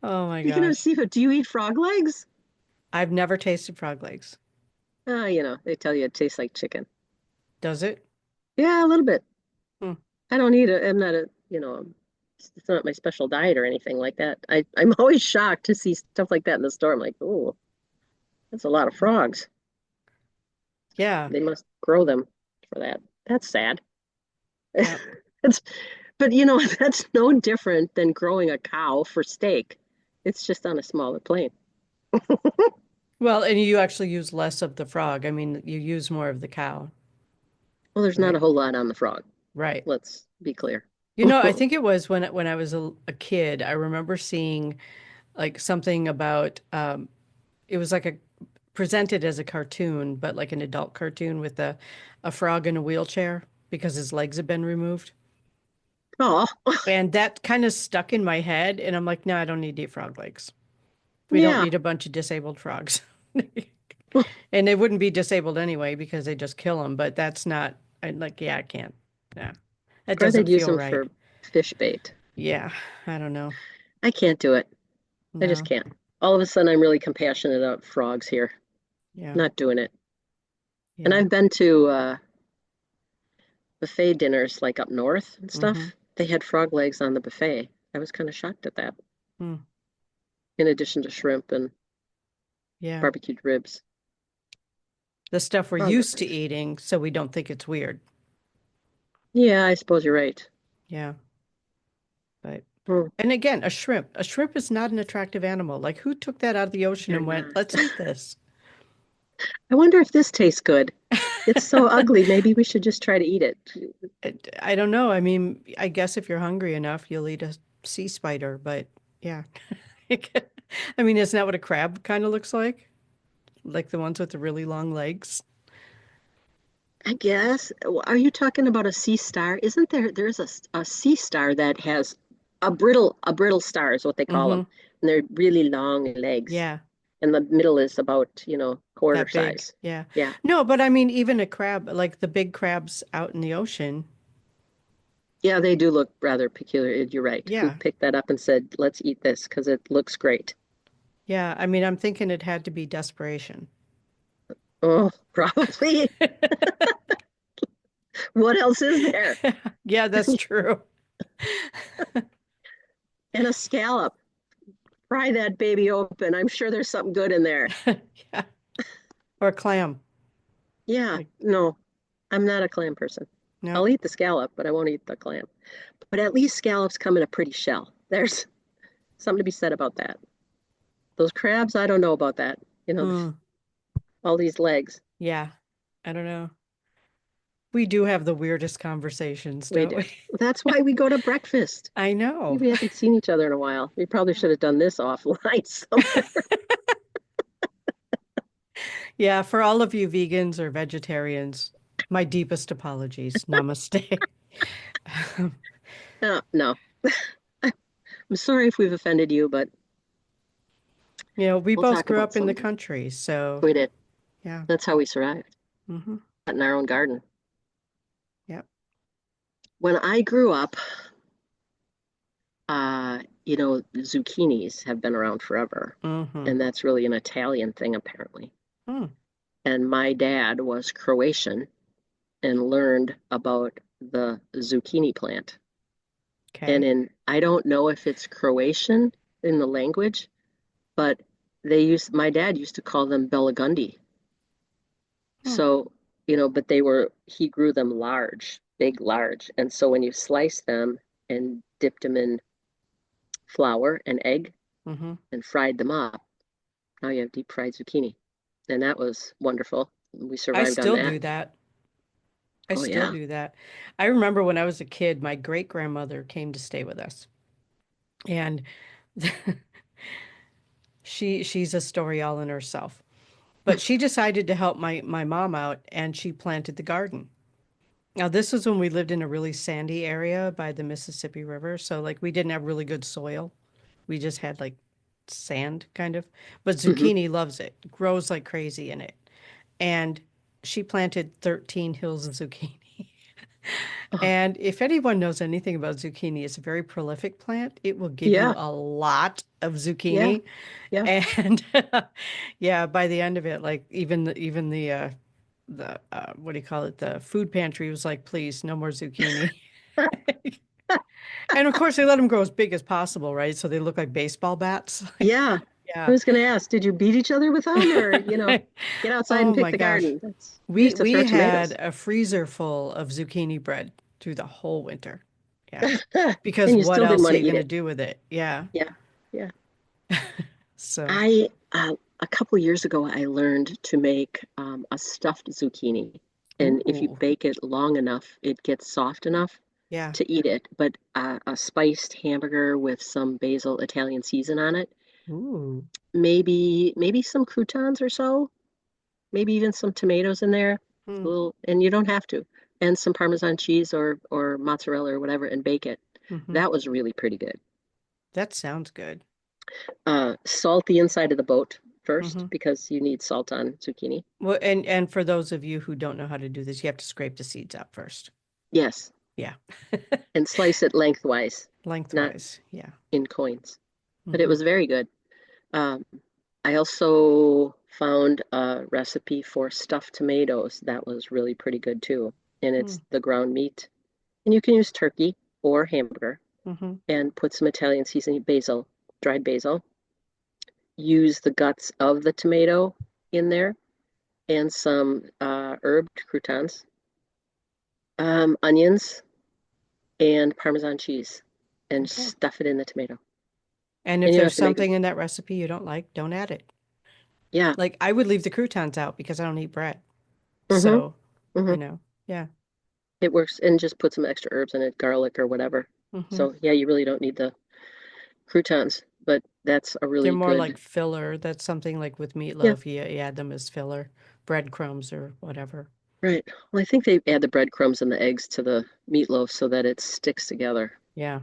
Oh my Speaking of gosh. seafood, do you eat frog legs? I've never tasted frog legs. They tell you it tastes like chicken. Does it? Yeah, a little bit. Hmm. I don't eat it. I'm not it's not my special diet or anything like that. I'm always shocked to see stuff like that in the store. I'm like, oh, that's a lot of frogs. Yeah. They must grow them for that. That's sad. Yeah. It's, but that's no different than growing a cow for steak. It's just on a smaller plane. Well, and you actually use less of the frog. I mean, you use more of the cow, Well, there's not a right? whole lot on the frog. Right. Let's be clear. I think it was when I was a kid, I remember seeing like something about it was like a presented as a cartoon, but like an adult cartoon with a frog in a wheelchair because his legs had been removed. Oh, And that kind of stuck in my head, and I'm like, no, I don't need to eat frog legs. We don't yeah. need a bunch of disabled frogs. And they wouldn't be disabled anyway because they just kill them, but that's not, I'm like, yeah, I can't. Yeah. That Or they'd doesn't use feel them right. for fish bait. Yeah, I don't know. I can't do it. I just No. can't. All of a sudden, I'm really compassionate about frogs here. Yeah. Not doing it. And Yeah. I've been to buffet dinners like up north and Mm-hmm. stuff. They had frog legs on the buffet. I was kind of shocked at that, Hmm. in addition to shrimp and Yeah. barbecued ribs. The stuff we're Frog used to legs. eating, so we don't think it's weird. Yeah, I suppose you're right. Yeah. But Hmm, and again, a shrimp is not an attractive animal. Like who took that out of the ocean they're and went, not. let's eat this? I wonder if this tastes good. It's so ugly. Maybe we should just try to eat it. I don't know. I mean, I guess if you're hungry enough, you'll eat a sea spider, but yeah. I mean, isn't that what a crab kind of looks like? Like the ones with the really long legs? I guess. Are you talking about a sea star? Isn't there's a sea star that has a brittle star is what they call Mm-hmm. them. And they're really long legs. Yeah, And the middle is about, quarter that big. size. Yeah. Yeah. No, but I mean, even a crab, like the big crabs out in the ocean. Yeah, they do look rather peculiar. You're right. Who Yeah. picked that up and said, let's eat this because it looks great? Yeah. I mean, I'm thinking it had to be desperation. Oh, probably. What else is there? Yeah, that's true. And a scallop. Fry that baby open. I'm sure there's something good in there. Yeah. Or clam. Yeah, Like, no, I'm not a clam person. no. I'll eat the scallop, but I won't eat the clam. But at least scallops come in a pretty shell. There's something to be said about that. Those crabs, I don't know about that. Mm, All these legs. yeah. I don't know. We do have the weirdest conversations, We don't do. we? That's why we go to breakfast. I know. We haven't seen each other in a while. We probably should have done this offline somewhere. Yeah, for all of you vegans or vegetarians, my deepest apologies. Namaste. No. I'm sorry if we've offended you, but We we'll both talk grew about up in the something. country, so We did. yeah. That's how we survived. Hmm. In our own garden. Yep. When I grew up, zucchinis have been around forever, Hmm. and that's really an Italian thing, apparently. Hmm. And my dad was Croatian and learned about the zucchini plant. And Okay. I don't know if it's Croatian in the language, but my dad used to call them Belagundi. Hmm. So, but he grew them large, big, large. And so when you slice them and dipped them in flour and egg Hmm. and fried them up, now you have deep fried zucchini. And that was wonderful. We I survived on still that. do that. I Oh, still yeah. do that. I remember when I was a kid, my great grandmother came to stay with us. And she's a story all in herself. But she decided to help my mom out and she planted the garden. Now, this was when we lived in a really sandy area by the Mississippi River. So, like, we didn't have really good soil. We just had like sand kind of. But Hmm. zucchini loves it, grows like crazy in it. And she planted 13 hills of zucchini. Oh, And if anyone knows anything about zucchini, it's a very prolific plant. It will give you yeah. a lot of Yeah. zucchini. Yeah. And yeah, by the end of it, like even the what do you call it? The food pantry was like, please, no more zucchini. And of course, they let them grow as big as possible, right? So they look like baseball bats. Yeah. I Yeah. was going to ask, did you beat each other with them or, get outside and Oh pick my the gosh. garden? We We used to throw we had tomatoes. a freezer full of zucchini bread through the whole winter. Yeah. Because And you what still didn't else want are to you eat going to it. do with it? Yeah. Yeah. Yeah. So, I a couple years ago, I learned to make a stuffed zucchini. And if you Ooh, bake it long enough, it gets soft enough yeah. to eat it. But a spiced hamburger with some basil Italian season on it, Ooh. maybe some croutons or so, maybe even some tomatoes in there, Hmm. a little, and you don't have to, and some Parmesan cheese or mozzarella or whatever, and bake it. Hmm. That was really pretty good. That sounds good. Salt the inside of the boat first Hmm. because you need salt on zucchini. Well, and for those of you who don't know how to do this, you have to scrape the seeds up first. Yes, Yeah. and slice it lengthwise, not Lengthwise. Yeah. in coins. But it Hmm. was very good. Um, I also found a recipe for stuffed tomatoes that was really pretty good too. And Hmm. it's the ground meat. And you can use turkey or hamburger Hmm. and put some Italian seasoning, basil, dried basil. Use the guts of the tomato in there and some herbed croutons, onions, and Parmesan cheese, and Okay. stuff it in the tomato. And if And you don't there's have to make it. something in that recipe you don't like, don't add it. Yeah. Like I would leave the croutons out because I don't eat bread. Mm-hmm. So, Mm-hmm. yeah. It works, and just put some extra herbs in it, garlic or whatever. Hmm. So yeah, you really don't need the croutons, but that's a They're really more good. like filler. That's something like with Yeah, meatloaf, you add them as filler, breadcrumbs or whatever. right. Well, I think they add the breadcrumbs and the eggs to the meatloaf so that it sticks together, Yeah.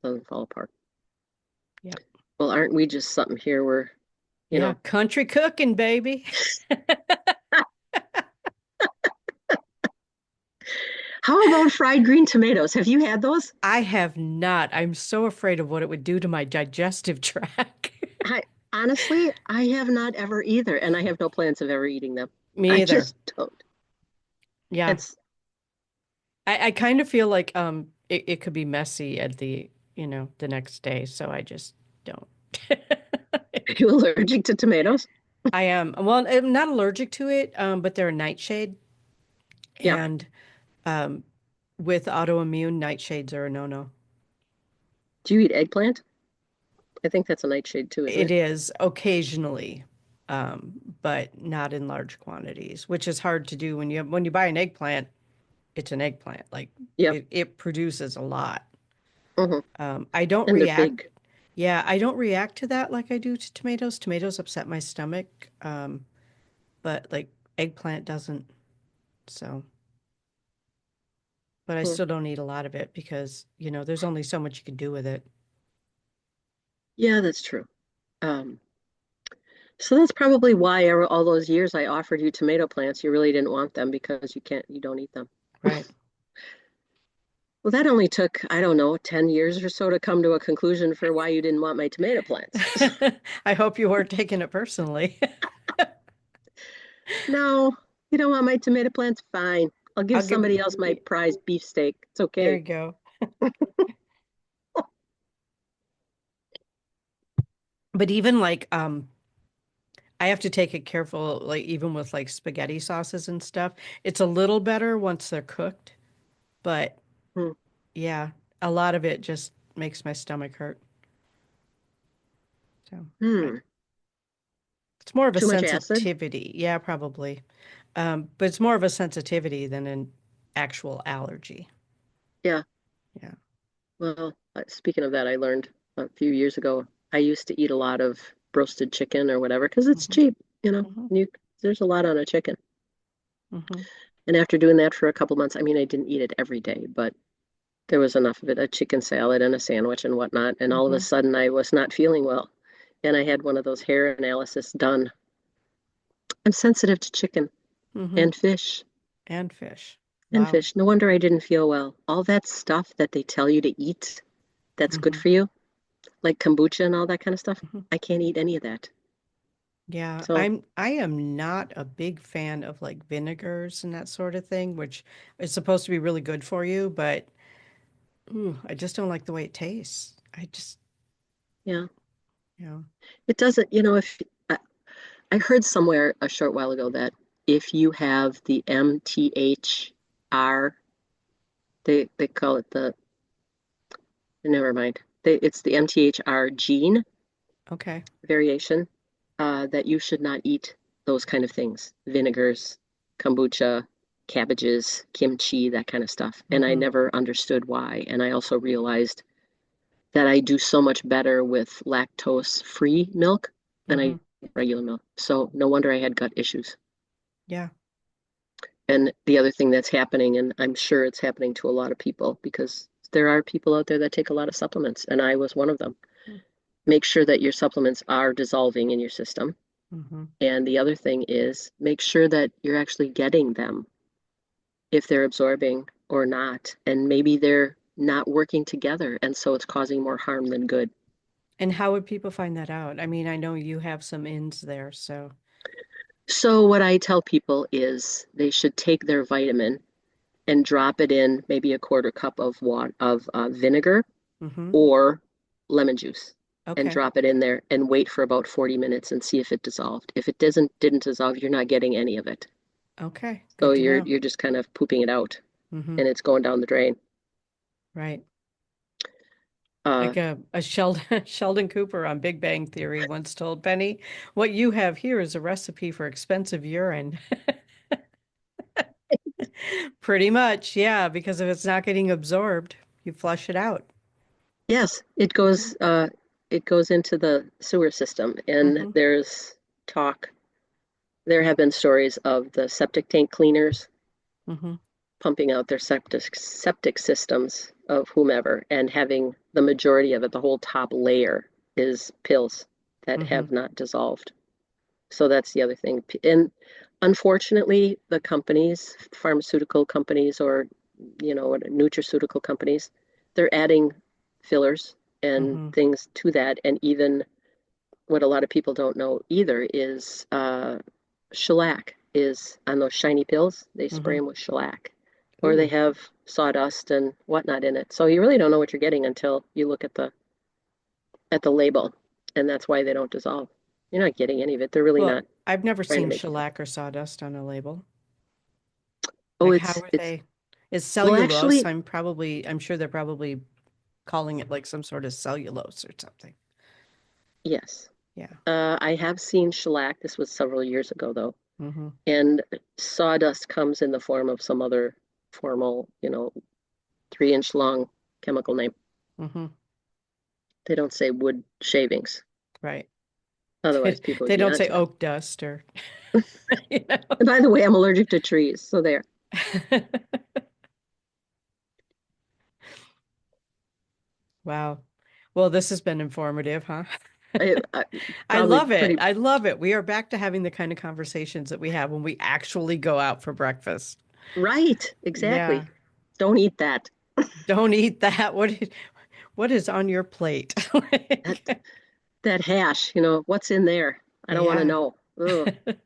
doesn't fall apart. Yep. Well, aren't we just something here where, you Yeah. know, Country cooking, baby. how about fried green tomatoes? Have you had those? I have not. I'm so afraid of what it would do to my digestive tract. I honestly, I have not ever either, and I have no plans of ever eating them. I Me either. just don't. Yeah. It's I kind of feel like it could be messy at the next day, so I just don't. Are you allergic to tomatoes? I am, well, I'm not allergic to it, but they're a nightshade, Yeah. and um, with autoimmune, nightshades are a no-no. Do you eat eggplant? I think that's a nightshade too, isn't It it? is occasionally, but not in large quantities, which is hard to do when you buy an eggplant, it's an eggplant. Like Yeah. it produces a lot. Hmm. I don't And they're react. big. Yeah, I don't react to that like I do to tomatoes. Tomatoes upset my stomach, but like eggplant doesn't. So, but I Hmm. still don't eat a lot of it because, there's only so much you can do with it. Yeah, that's true. Um, so that's probably why all those years I offered you tomato plants, you really didn't want them because you don't eat them. Right. Well, that only took, I don't know, 10 years or so to come to a conclusion for why you didn't want my tomato plants. I hope you weren't taking it personally. No, you don't want my tomato plants? Fine. I'll give I'll give somebody else my you, prized beefsteak. It's there okay. you go. But even like I have to take it careful, like even with like spaghetti sauces and stuff. It's a little better once they're cooked, but Hmm. yeah, a lot of it just makes my stomach hurt. So I, Hmm. it's more of a Too much acid? sensitivity. Yeah, probably. But it's more of a sensitivity than an actual allergy. Yeah. Yeah. Well, speaking of that, I learned a few years ago, I used to eat a lot of roasted chicken or whatever because it's Hmm. cheap, you know. Hmm. You there's a lot on a chicken. Hmm. And after doing that for a couple months, I mean, I didn't eat it every day, but there was enough of it, a chicken salad and a sandwich and whatnot. And all of a Hmm. sudden, I was not feeling well. And I had one of those hair analysis done. I'm sensitive to chicken Hmm. and fish And fish. and Wow. fish. No wonder I didn't feel well. All that stuff that they tell you to eat that's good Hmm. for you, like kombucha and all that kind of stuff, Hmm. I can't eat any of that. Yeah, So, I am not a big fan of like vinegars and that sort of thing, which is supposed to be really good for you, but I just don't like the way it tastes. I just, yeah, you know, it doesn't, if I heard somewhere a short while ago that if you have the MTHR, they call it never mind. It's the MTHR gene okay. variation. that you should not eat those kind of things, vinegars, kombucha, cabbages, kimchi, that kind of stuff. And I Mm-hmm. never understood why. And I also realized that I do so much better with lactose-free milk than Mm-hmm. I do regular milk. So no wonder I had gut issues. Yeah. And the other thing that's happening, and I'm sure it's happening to a lot of people because there are people out there that take a lot of supplements, and I was one of them. Make sure that your supplements are dissolving in your system. Mm-hmm. And the other thing is make sure that you're actually getting them if they're absorbing or not. And maybe they're not working together. And so it's causing more harm than good. And how would people find that out? I mean, I know you have some ins there, so. So what I tell people is they should take their vitamin and drop it in maybe a quarter cup of water of vinegar Mm-hmm. or lemon juice and Okay. drop it in there and wait for about 40 minutes and see if it dissolved. If it didn't dissolve, you're not getting any of it. Okay. So Good to know. you're just kind of pooping it out Mm-hmm. and it's going down the drain. Right. Uh, Like a Sheldon Sheldon Cooper on Big Bang Theory once told Penny, "What you have here is a recipe for expensive urine." Pretty much, yeah, because if it's not getting absorbed, you flush it out. yes, Hmm. it goes into the sewer system, and Hmm. there's talk. There have been stories of the septic tank cleaners Hmm. pumping out their septic systems of whomever and having the majority of it, the whole top layer, is pills that Hmm. have not dissolved. So that's the other thing. And unfortunately, the companies, pharmaceutical companies or, nutraceutical companies, they're adding fillers and Hmm. things to that. And even what a lot of people don't know either is shellac is on those shiny pills. They spray Hmm. them with shellac, or they Ooh. have sawdust and whatnot in it. So you really don't know what you're getting until you look at the label, and that's why they don't dissolve. You're not getting any of it. They're really Well, not I've never trying to seen make you. shellac or sawdust on a label. Oh, Like, how are it's they? Is well, cellulose? actually, I'm sure they're probably calling it like some sort of cellulose or something. yes. Yeah. I have seen shellac. This was several years ago, though, Hmm. and sawdust comes in the form of some other formal, 3-inch long chemical name. Hmm. They don't say wood shavings. Right. Otherwise, people would They be don't say onto it. oak dust or, you And by the way, I'm allergic to trees, so there. know. Wow. Well, this has been informative, huh? I I probably love it. pretty I love it. We are back to having the kind of conversations that we have when we actually go out for breakfast. right. Yeah. Exactly. Don't eat that. Don't eat that. What is on your plate? That Like, that hash. What's in there? I don't want to yeah. know. Ugh.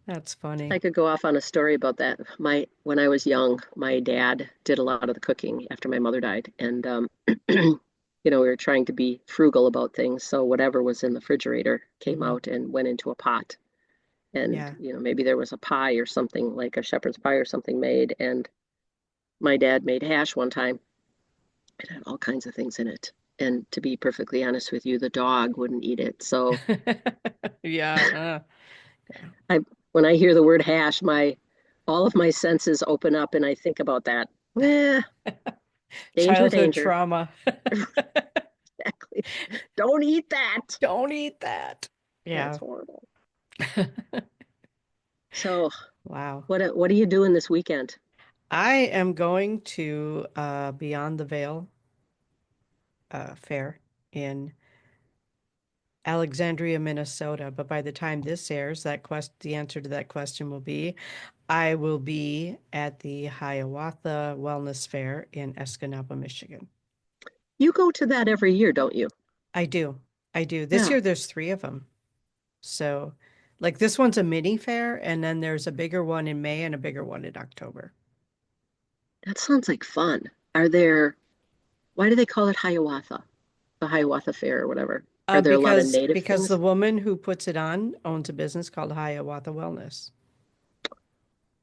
That's funny. I could go off on a story about that. When I was young, my dad did a lot of the cooking after my mother died, and we were trying to be frugal about things, so whatever was in the refrigerator came Hmm. out and went into a pot. And Yeah. maybe there was a pie or something like a shepherd's pie or something made, and my dad made hash one time. It had all kinds of things in it. And to be perfectly honest with you, the dog wouldn't eat it. So Yeah. I when I hear the word hash, my all of my senses open up and I think about that. Eh, danger, Childhood danger. trauma. Exactly. Don't eat that. Don't eat that. That's Yeah. horrible. So, Wow. what are you doing this weekend? I am going to Beyond the Veil fair in Alexandria, Minnesota. But by the time this airs, the answer to that question will be I will be at the Hiawatha Wellness Fair in Escanaba, Michigan. You go to that every year, don't you? I do. I do. This Yeah, year there's three of them. So, like this one's a mini fair, and then there's a bigger one in May and a bigger one in October. that sounds like fun. Why do they call it Hiawatha? The Hiawatha Fair or whatever. Are there a lot of native Because the things? woman who puts it on owns a business called Hiawatha Wellness.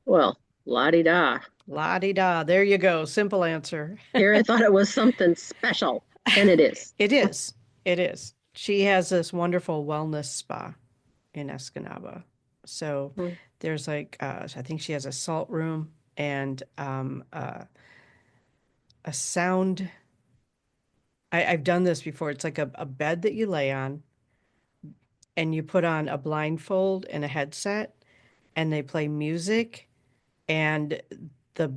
Well, la-di-da. La-di-da. There you go. Simple answer. Here I thought it was something special, and it is. It is. It is. she has this wonderful wellness spa in Escanaba. So Mm. there's like I think she has a salt room and a sound. I've done this before. It's like a bed that you lay on and you put on a blindfold and a headset and they play music and the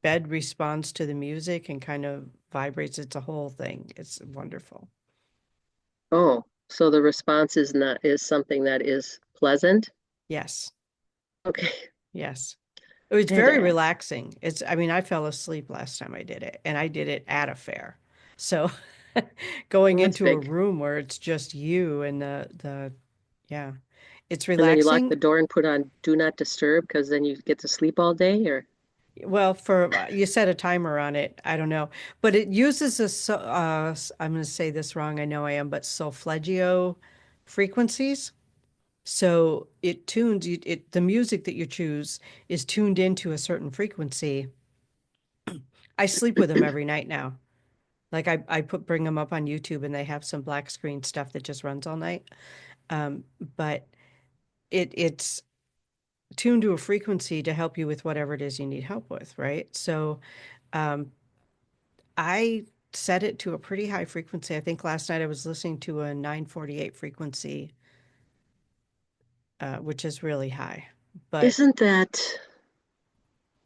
bed responds to the music and kind of vibrates. It's a whole thing. It's wonderful. Oh, so the response is something that is pleasant. Yes. Okay, Yes. It was I had to very ask. relaxing. I mean, I fell asleep last time I did it, and I did it at a fair. So going Well, that's into a big. room where it's just you and yeah, it's And then you lock relaxing. the door and put on do not disturb because then you get to sleep all day or Well, for you set a timer on it. I don't know, but it uses I'm going to say this wrong. I know I am, but solfeggio frequencies. So it tunes the music that you choose is tuned into a certain frequency. I sleep with them every night now. Like I bring them up on YouTube and they have some black screen stuff that just runs all night. But it's tuned to a frequency to help you with whatever it is you need help with, right? So um, I set it to a pretty high frequency. I think last night I was listening to a 948 frequency, which is really high. But isn't that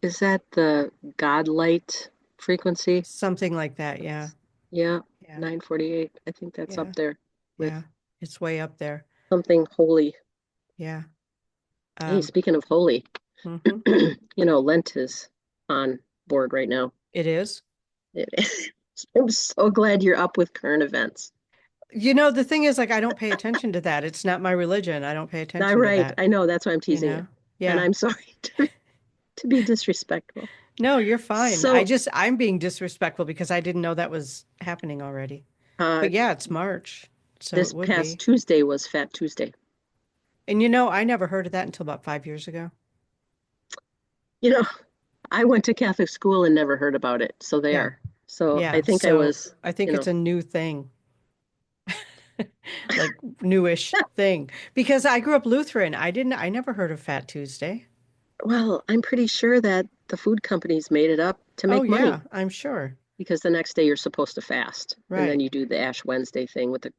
is that the God light frequency? something like that, yeah. Yeah, Yeah. 948. I think that's up Yeah. there with Yeah. It's way up there. something holy. Yeah. Hey, Um, speaking of holy, mhm. Lent is on board right now. It is. It is. I'm so glad you're up with current events. The thing is, like, I don't pay attention to that. It's not my religion. I don't pay Not attention to right. that, I know that's why I'm you teasing you. know? And Yeah. I'm sorry to be disrespectful. No, you're fine. So, I'm being disrespectful because I didn't know that was happening already. uh, But yeah, it's March, so it this would past be. Tuesday was Fat Tuesday. And I never heard of that until about 5 years ago. You know, I went to Catholic school and never heard about it. So Yeah. there. So I Yeah. think I So was, I you think it's know, a new thing, like newish thing. Because I grew up Lutheran. I never heard of Fat Tuesday. well, I'm pretty sure that the food companies made it up to Oh make money yeah, I'm sure. because the next day you're supposed to fast. And then Right. you do the Ash Wednesday thing with the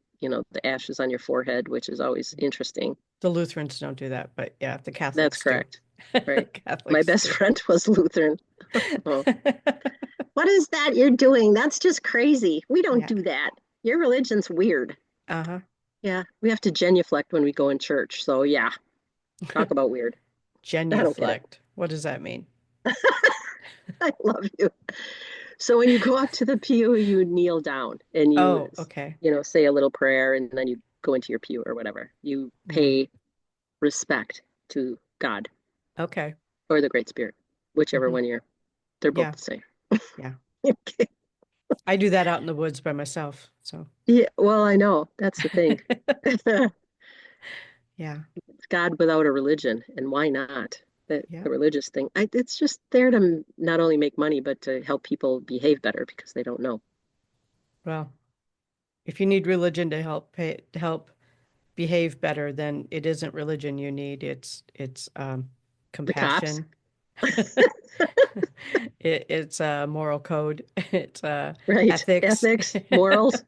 ashes on your forehead, which is always interesting. The Lutherans don't do that, but yeah, the That's Catholics do. correct. Right. My Catholics best do. friend was Lutheran. Oh, what is that you're doing? That's just crazy. We don't Yeah. do that. Your religion's weird. Uh-huh. Yeah, we have to genuflect when we go in church. So yeah, talk about weird. I don't get it. Genuflect. What does that mean? I love you. So when you go up to the pew, you kneel down and you, Oh, okay. say a little prayer and then you go into your pew or whatever. You Mm, pay respect to God okay. or the Great Spirit, whichever Hmm. one they're both Yeah. the same. Yeah. Okay. I do that out in the woods by myself. So, Yeah, well, I know that's the thing. It's yeah. God without a religion, and why not? The Yep. religious thing, it's just there to not only make money, but to help people behave better because they don't know. Well, if you need religion to help behave better, then it isn't religion you need. It's The cops, compassion. It's a moral code. It's right? ethics. Ethics, morals,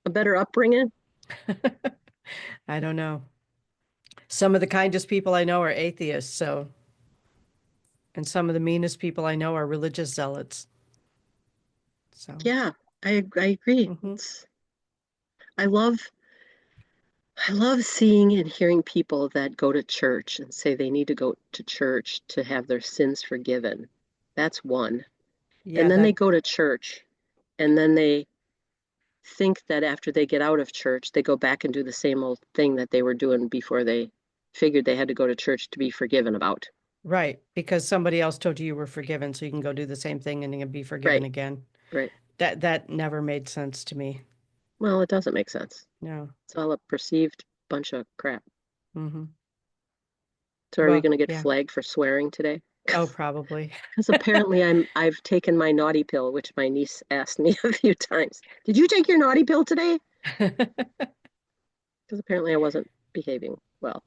a better upbringing. I don't know. Some of the kindest people I know are atheists, and some of the meanest people I know are religious zealots. So, Yeah, I agree. hmm I love I love seeing and hearing people that go to church and say they need to go to church to have their sins forgiven. That's one. And yeah, then they that go to church and then they think that after they get out of church, they go back and do the same old thing that they were doing before they figured they had to go to church to be forgiven about. right, because somebody else told you you were forgiven, so you can go do the same thing and you can be forgiven Right, again. right. That never made sense to me. Well, it doesn't make sense. No. It's all a perceived bunch of crap. Hmm. So are we Well, going to get yeah. flagged for swearing today? Oh, probably. Because apparently I've taken my naughty pill, which my niece asked me a few times. Did you take your naughty pill today? because apparently I wasn't behaving well.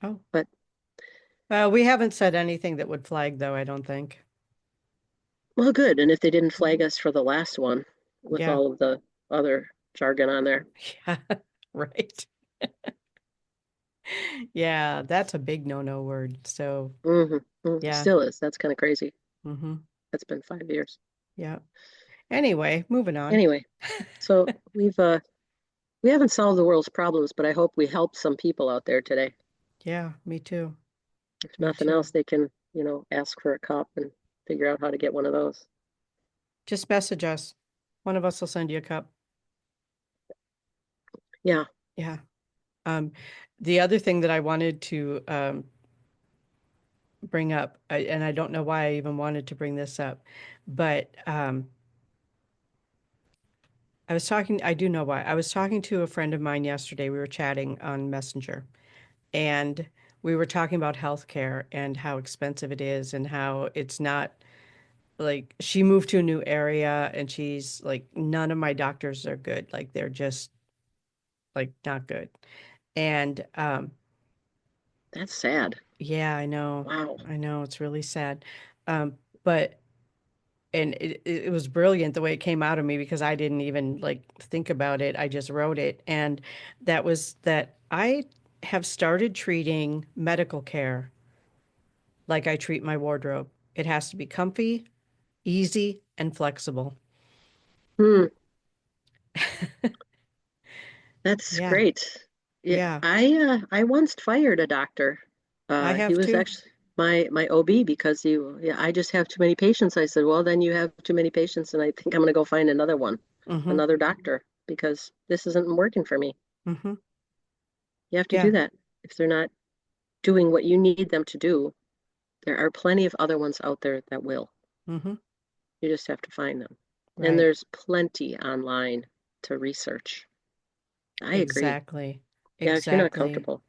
Oh, But we haven't said anything that would flag though, I don't think. well, good. And if they didn't flag us for the last one with Yeah. all of the other jargon on there, Yeah. Right. Yeah, that's a big no-no word. So, yeah. still is. That's kind of crazy. Mm-hmm. That's been 5 years. Yeah. Anyway, moving on. Anyway, so we haven't solved the world's problems, but I hope we helped some people out there today. Yeah, me too. If Me nothing too. else, they can, ask for a cup and figure out how to get one of those. Just message us. One of us will send you a cup. Yeah. Yeah. Um, the other thing that I wanted to bring up, and I don't know why I even wanted to bring this up, but I do know why. I was talking to a friend of mine yesterday. We were chatting on Messenger, and we were talking about healthcare and how expensive it is and how it's not like she moved to a new area and she's like, none of my doctors are good. Like they're just like not good. And That's sad. yeah, I know. Wow. I know it's really sad. But and it was brilliant the way it came out of me because I didn't even like think about it. I just wrote it. And that was that I have started treating medical care like I treat my wardrobe. It has to be comfy, easy, and flexible. Hmm. That's Yeah. great. Yeah, Yeah. I once fired a doctor. I He have was too. actually my OB because yeah, I just have too many patients. I said, well, then you have too many patients, and I think I'm gonna go find another one, Mm-hmm. another doctor, because this isn't working for me. Mm-hmm. You have to do Yeah. that. If they're not doing what you need them to do, there are plenty of other ones out there that will. Mm-hmm. You just have to find them. And Right. there's plenty online to research. I agree. Exactly. Yeah, if you're not Exactly. comfortable.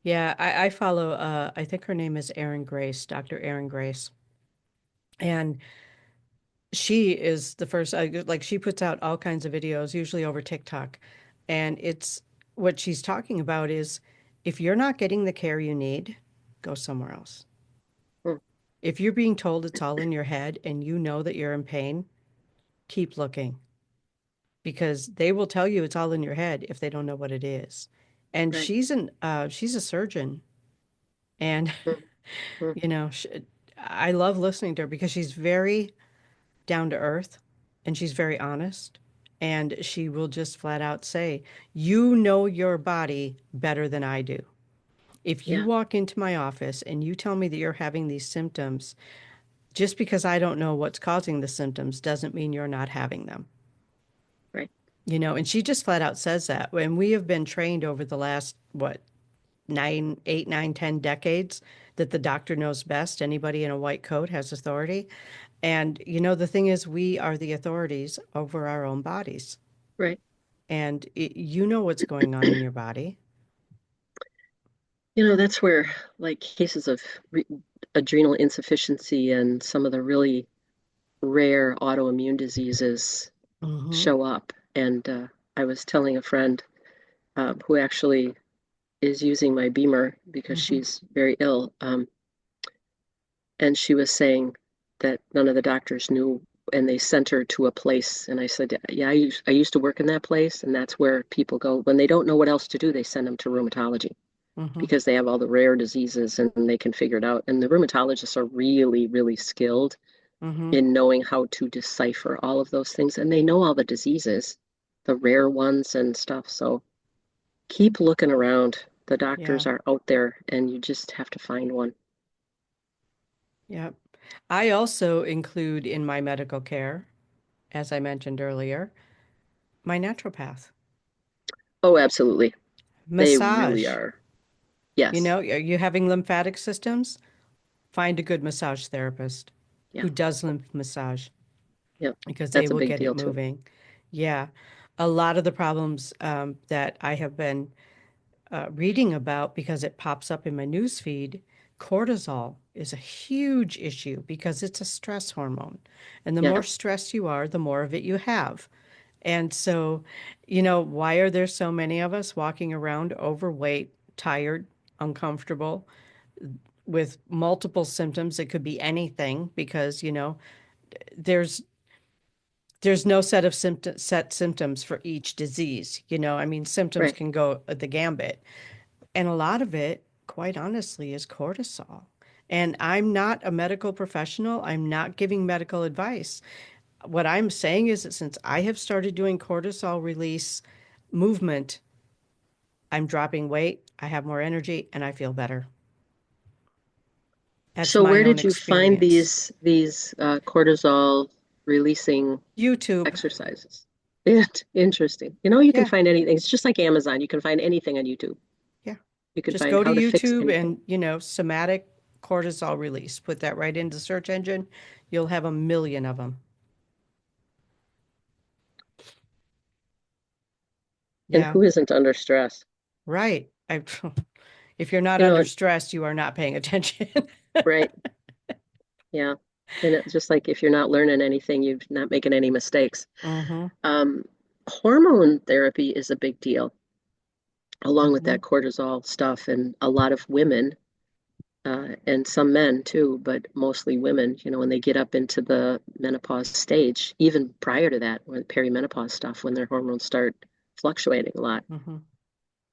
Yeah, I follow I think her name is Erin Grace, Dr. Erin Grace. And she is the first like she puts out all kinds of videos, usually over TikTok. And it's what she's talking about is if you're not getting the care you need, go somewhere else. Hmm, If you're being told it's all in your head and you know that you're in pain, keep looking because they will tell you it's all in your head if they don't know what it is. And right. she's a surgeon and Hmm, hmm, you know, I love listening to her because she's very down to earth and she's very honest. And she will just flat out say, you know your body better than I do. If you yeah, walk into my office and you tell me that you're having these symptoms, just because I don't know what's causing the symptoms doesn't mean you're not having them. right. You know, and she just flat out says that. And we have been trained over the last, what, 10 decades that the doctor knows best. Anybody in a white coat has authority. And, you know, the thing is, we are the authorities over our own bodies. Right. And you know what's going on in your body. That's where like cases of adrenal insufficiency and some of the really rare autoimmune diseases Hmm. show up. And I was telling a friend who actually is using my Beamer because Hmm. she's very ill. And she was saying that none of the doctors knew, and they sent her to a place. And I said, yeah, I used to work in that place, and that's where people go when they don't know what else to do. They send them to rheumatology Hmm. because they have all the rare diseases and they can figure it out. And the rheumatologists are really, really skilled Hmm. in knowing how to decipher all of those things, and they know all the diseases, the rare ones and stuff. So keep looking around. The doctors Yeah. are out there, and you just have to find one. Yeah. I also include in my medical care, as I mentioned earlier, my naturopath, Oh, absolutely. They really massage. are. You Yes. know, are you having lymphatic systems? Find a good massage therapist Yeah. who does lymph massage Yeah. because they That's a will big get it deal too. moving. Yeah. A lot of the problems that I have been reading about because it pops up in my news feed, cortisol is a huge issue because it's a stress hormone. And the Yeah. more stressed you are, the more of it you have. And so, why are there so many of us walking around overweight, tired, uncomfortable, with multiple symptoms? It could be anything because, there's there's no set symptoms for each disease. I mean, symptoms Right. can go the gambit. And a lot of it, quite honestly, is cortisol. And I'm not a medical professional. I'm not giving medical advice. What I'm saying is that since I have started doing cortisol release movement, I'm dropping weight, I have more energy, and I feel better. That's So my where own did you find experience. these cortisol releasing YouTube. exercises? Interesting. You can Yeah. find anything. It's just like Amazon. You can find anything on YouTube. Yeah. You can Just find go to how to fix YouTube anything. and, somatic cortisol release. Put that right into the search engine. You'll have a million of them. And Yeah. who isn't under stress? Right. If you're not You under know, stress, you are not paying attention. right? Yeah. And it's just like if you're not learning anything, you're not making any mistakes. Mm-hmm. Um, Hormone therapy is a big deal, along with Mm-hmm. that cortisol stuff. And a lot of women, and some men too, but mostly women, when they get up into the menopause stage, even prior to that, when perimenopause stuff, when their hormones start fluctuating a lot. Mm-hmm.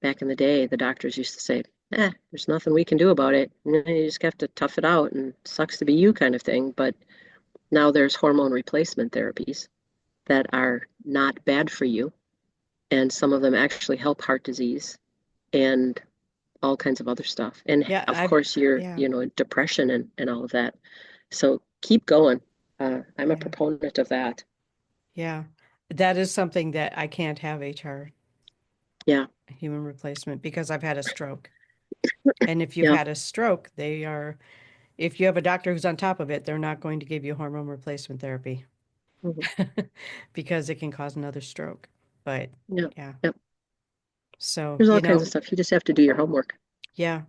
Back in the day, the doctors used to say, there's nothing we can do about it. You just have to tough it out and sucks to be you kind of thing. But now there's hormone replacement therapies that are not bad for you. And some of them actually help heart disease and all kinds of other stuff. And Yeah, of course, your, yeah, depression and all of that. So keep going. I'm a yeah, proponent of that. yeah. That is something that I can't have HR, Yeah, human replacement, because I've had a stroke. And if you've yeah. had a stroke, if you have a doctor who's on top of it, they're not going to give you hormone replacement therapy Mhm. because it can cause another stroke. But Yeah, yeah, yeah. so, There's all kinds of stuff. You just have to do your homework. yeah.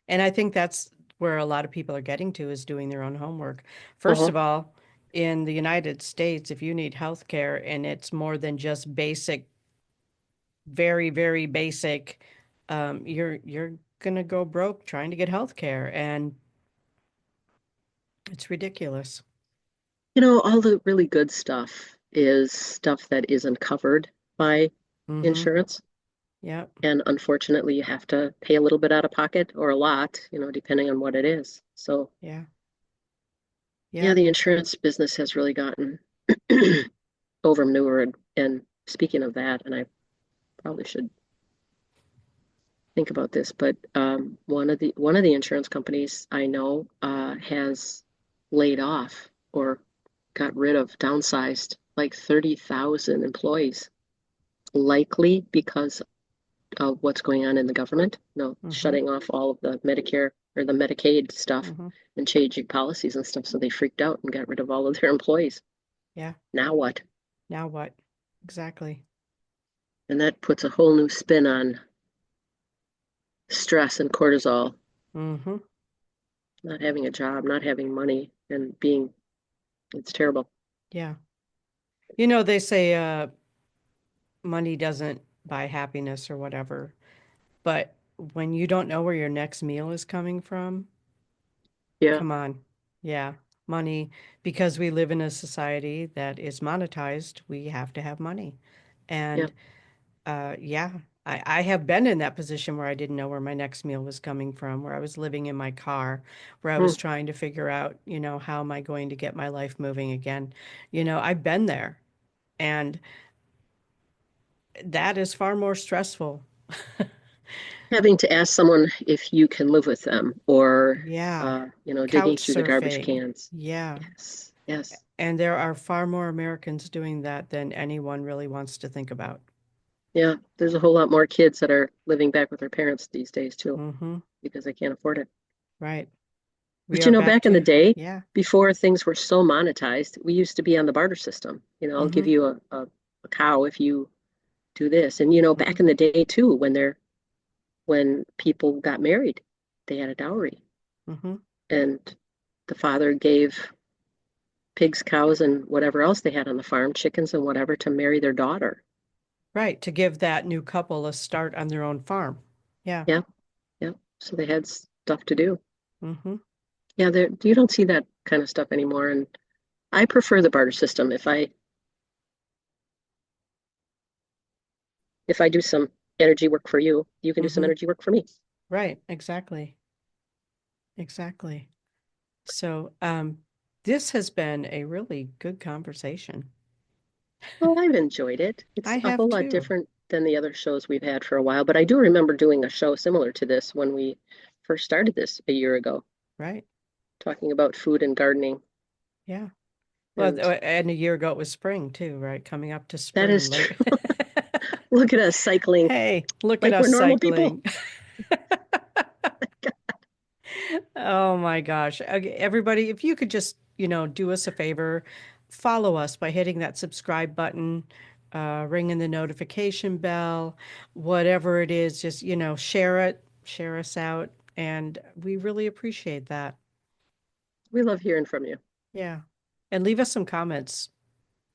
And I think that's where a lot of people are getting to is doing their own homework. First Uh-huh. of all, in the United States, if you need health care and it's more than just basic, very, very basic, you're gonna go broke trying to get health care, and it's ridiculous. All the really good stuff is stuff that isn't covered by Mm-hmm. insurance. Yep. And unfortunately, you have to pay a little bit out of pocket or a lot, depending on what it is. So, Yeah. yeah, Yep. the insurance business has really gotten overmaneuvered. And speaking of that, and I probably should think about this, but one of the insurance companies I know has laid off or got rid of, downsized like 30,000 employees, likely because of what's going on in the government, Mm-hmm. shutting off all of the Medicare or the Medicaid stuff Mm-hmm. and changing policies and stuff. So they freaked out and got rid of all of their employees. Yeah. Now what? Now what? Exactly. And that puts a whole new spin on stress and cortisol, Mm-hmm. not having a job, not having money, and it's terrible. Yeah. They say money doesn't buy happiness or whatever, but when you don't know where your next meal is coming from, Yeah, come on. Yeah. Money, because we live in a society that is monetized, we have to have money. yeah. And yeah, I have been in that position where I didn't know where my next meal was coming from, where I was living in my car, where I was Mm. trying to figure out, how am I going to get my life moving again? I've been there, and that is far more stressful. Having to ask someone if you can live with them or, Yeah. digging Couch through the garbage surfing. cans. Yeah. Yes, yes. And there are far more Americans doing that than anyone really wants to think about. Yeah, there's a whole lot more kids that are living back with their parents these days too Mm-hmm. because they can't afford it. Right. We But are back back in the to, day, yeah. before things were so monetized, we used to be on the barter system. I'll give Mm-hmm. you a cow if you do this. And Mm-hmm. back in the day too, when people got married, they had a dowry. Mm-hmm. And the father gave pigs, cows, and whatever else they had on the farm, chickens and whatever, to marry their daughter. Right, to give that new couple a start on their own farm. Yeah. Yeah, yeah. So they had stuff to do. Mm-hmm. Yeah, there you don't see that kind of stuff anymore. And I prefer the barter system. If I do some energy work for you, you can do some Mm-hmm. energy work for me. Right, exactly. Exactly. So, this has been a really good conversation. Well, I've enjoyed it. It's I a have whole lot too. different than the other shows we've had for a while, but I do remember doing a show similar to this when we first started this a year ago, Right. talking about food and gardening. Yeah. Well, And and a year ago it was spring too, right? Coming up to that spring is late. true. Look at us cycling Hey, look at like we're us normal people. cycling. Oh my gosh. Okay, everybody, if you could just, do us a favor, follow us by hitting that subscribe button, ringing the notification bell, whatever it is, just, share it, share us out, and we really appreciate that. We love hearing from you. Yeah. And leave us some comments.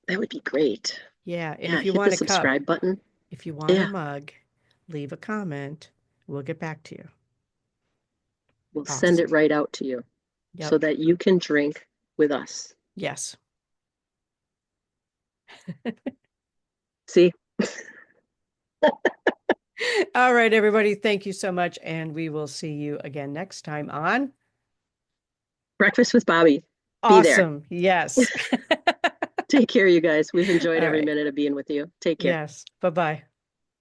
That would be great. Yeah. And Yeah, if you hit the want a cup, subscribe button. if you want a Yeah, mug, leave a comment. We'll get back to you. we'll send Awesome. it right out to you so Yep. that you can drink with us. Yes. See, All right, everybody. Thank you so much. And we will see you again next time on breakfast with Bobby. Be there. Awesome. Yes. Take care, you guys. We've enjoyed All every right. minute of being with you. Take care. Yes. Bye-bye.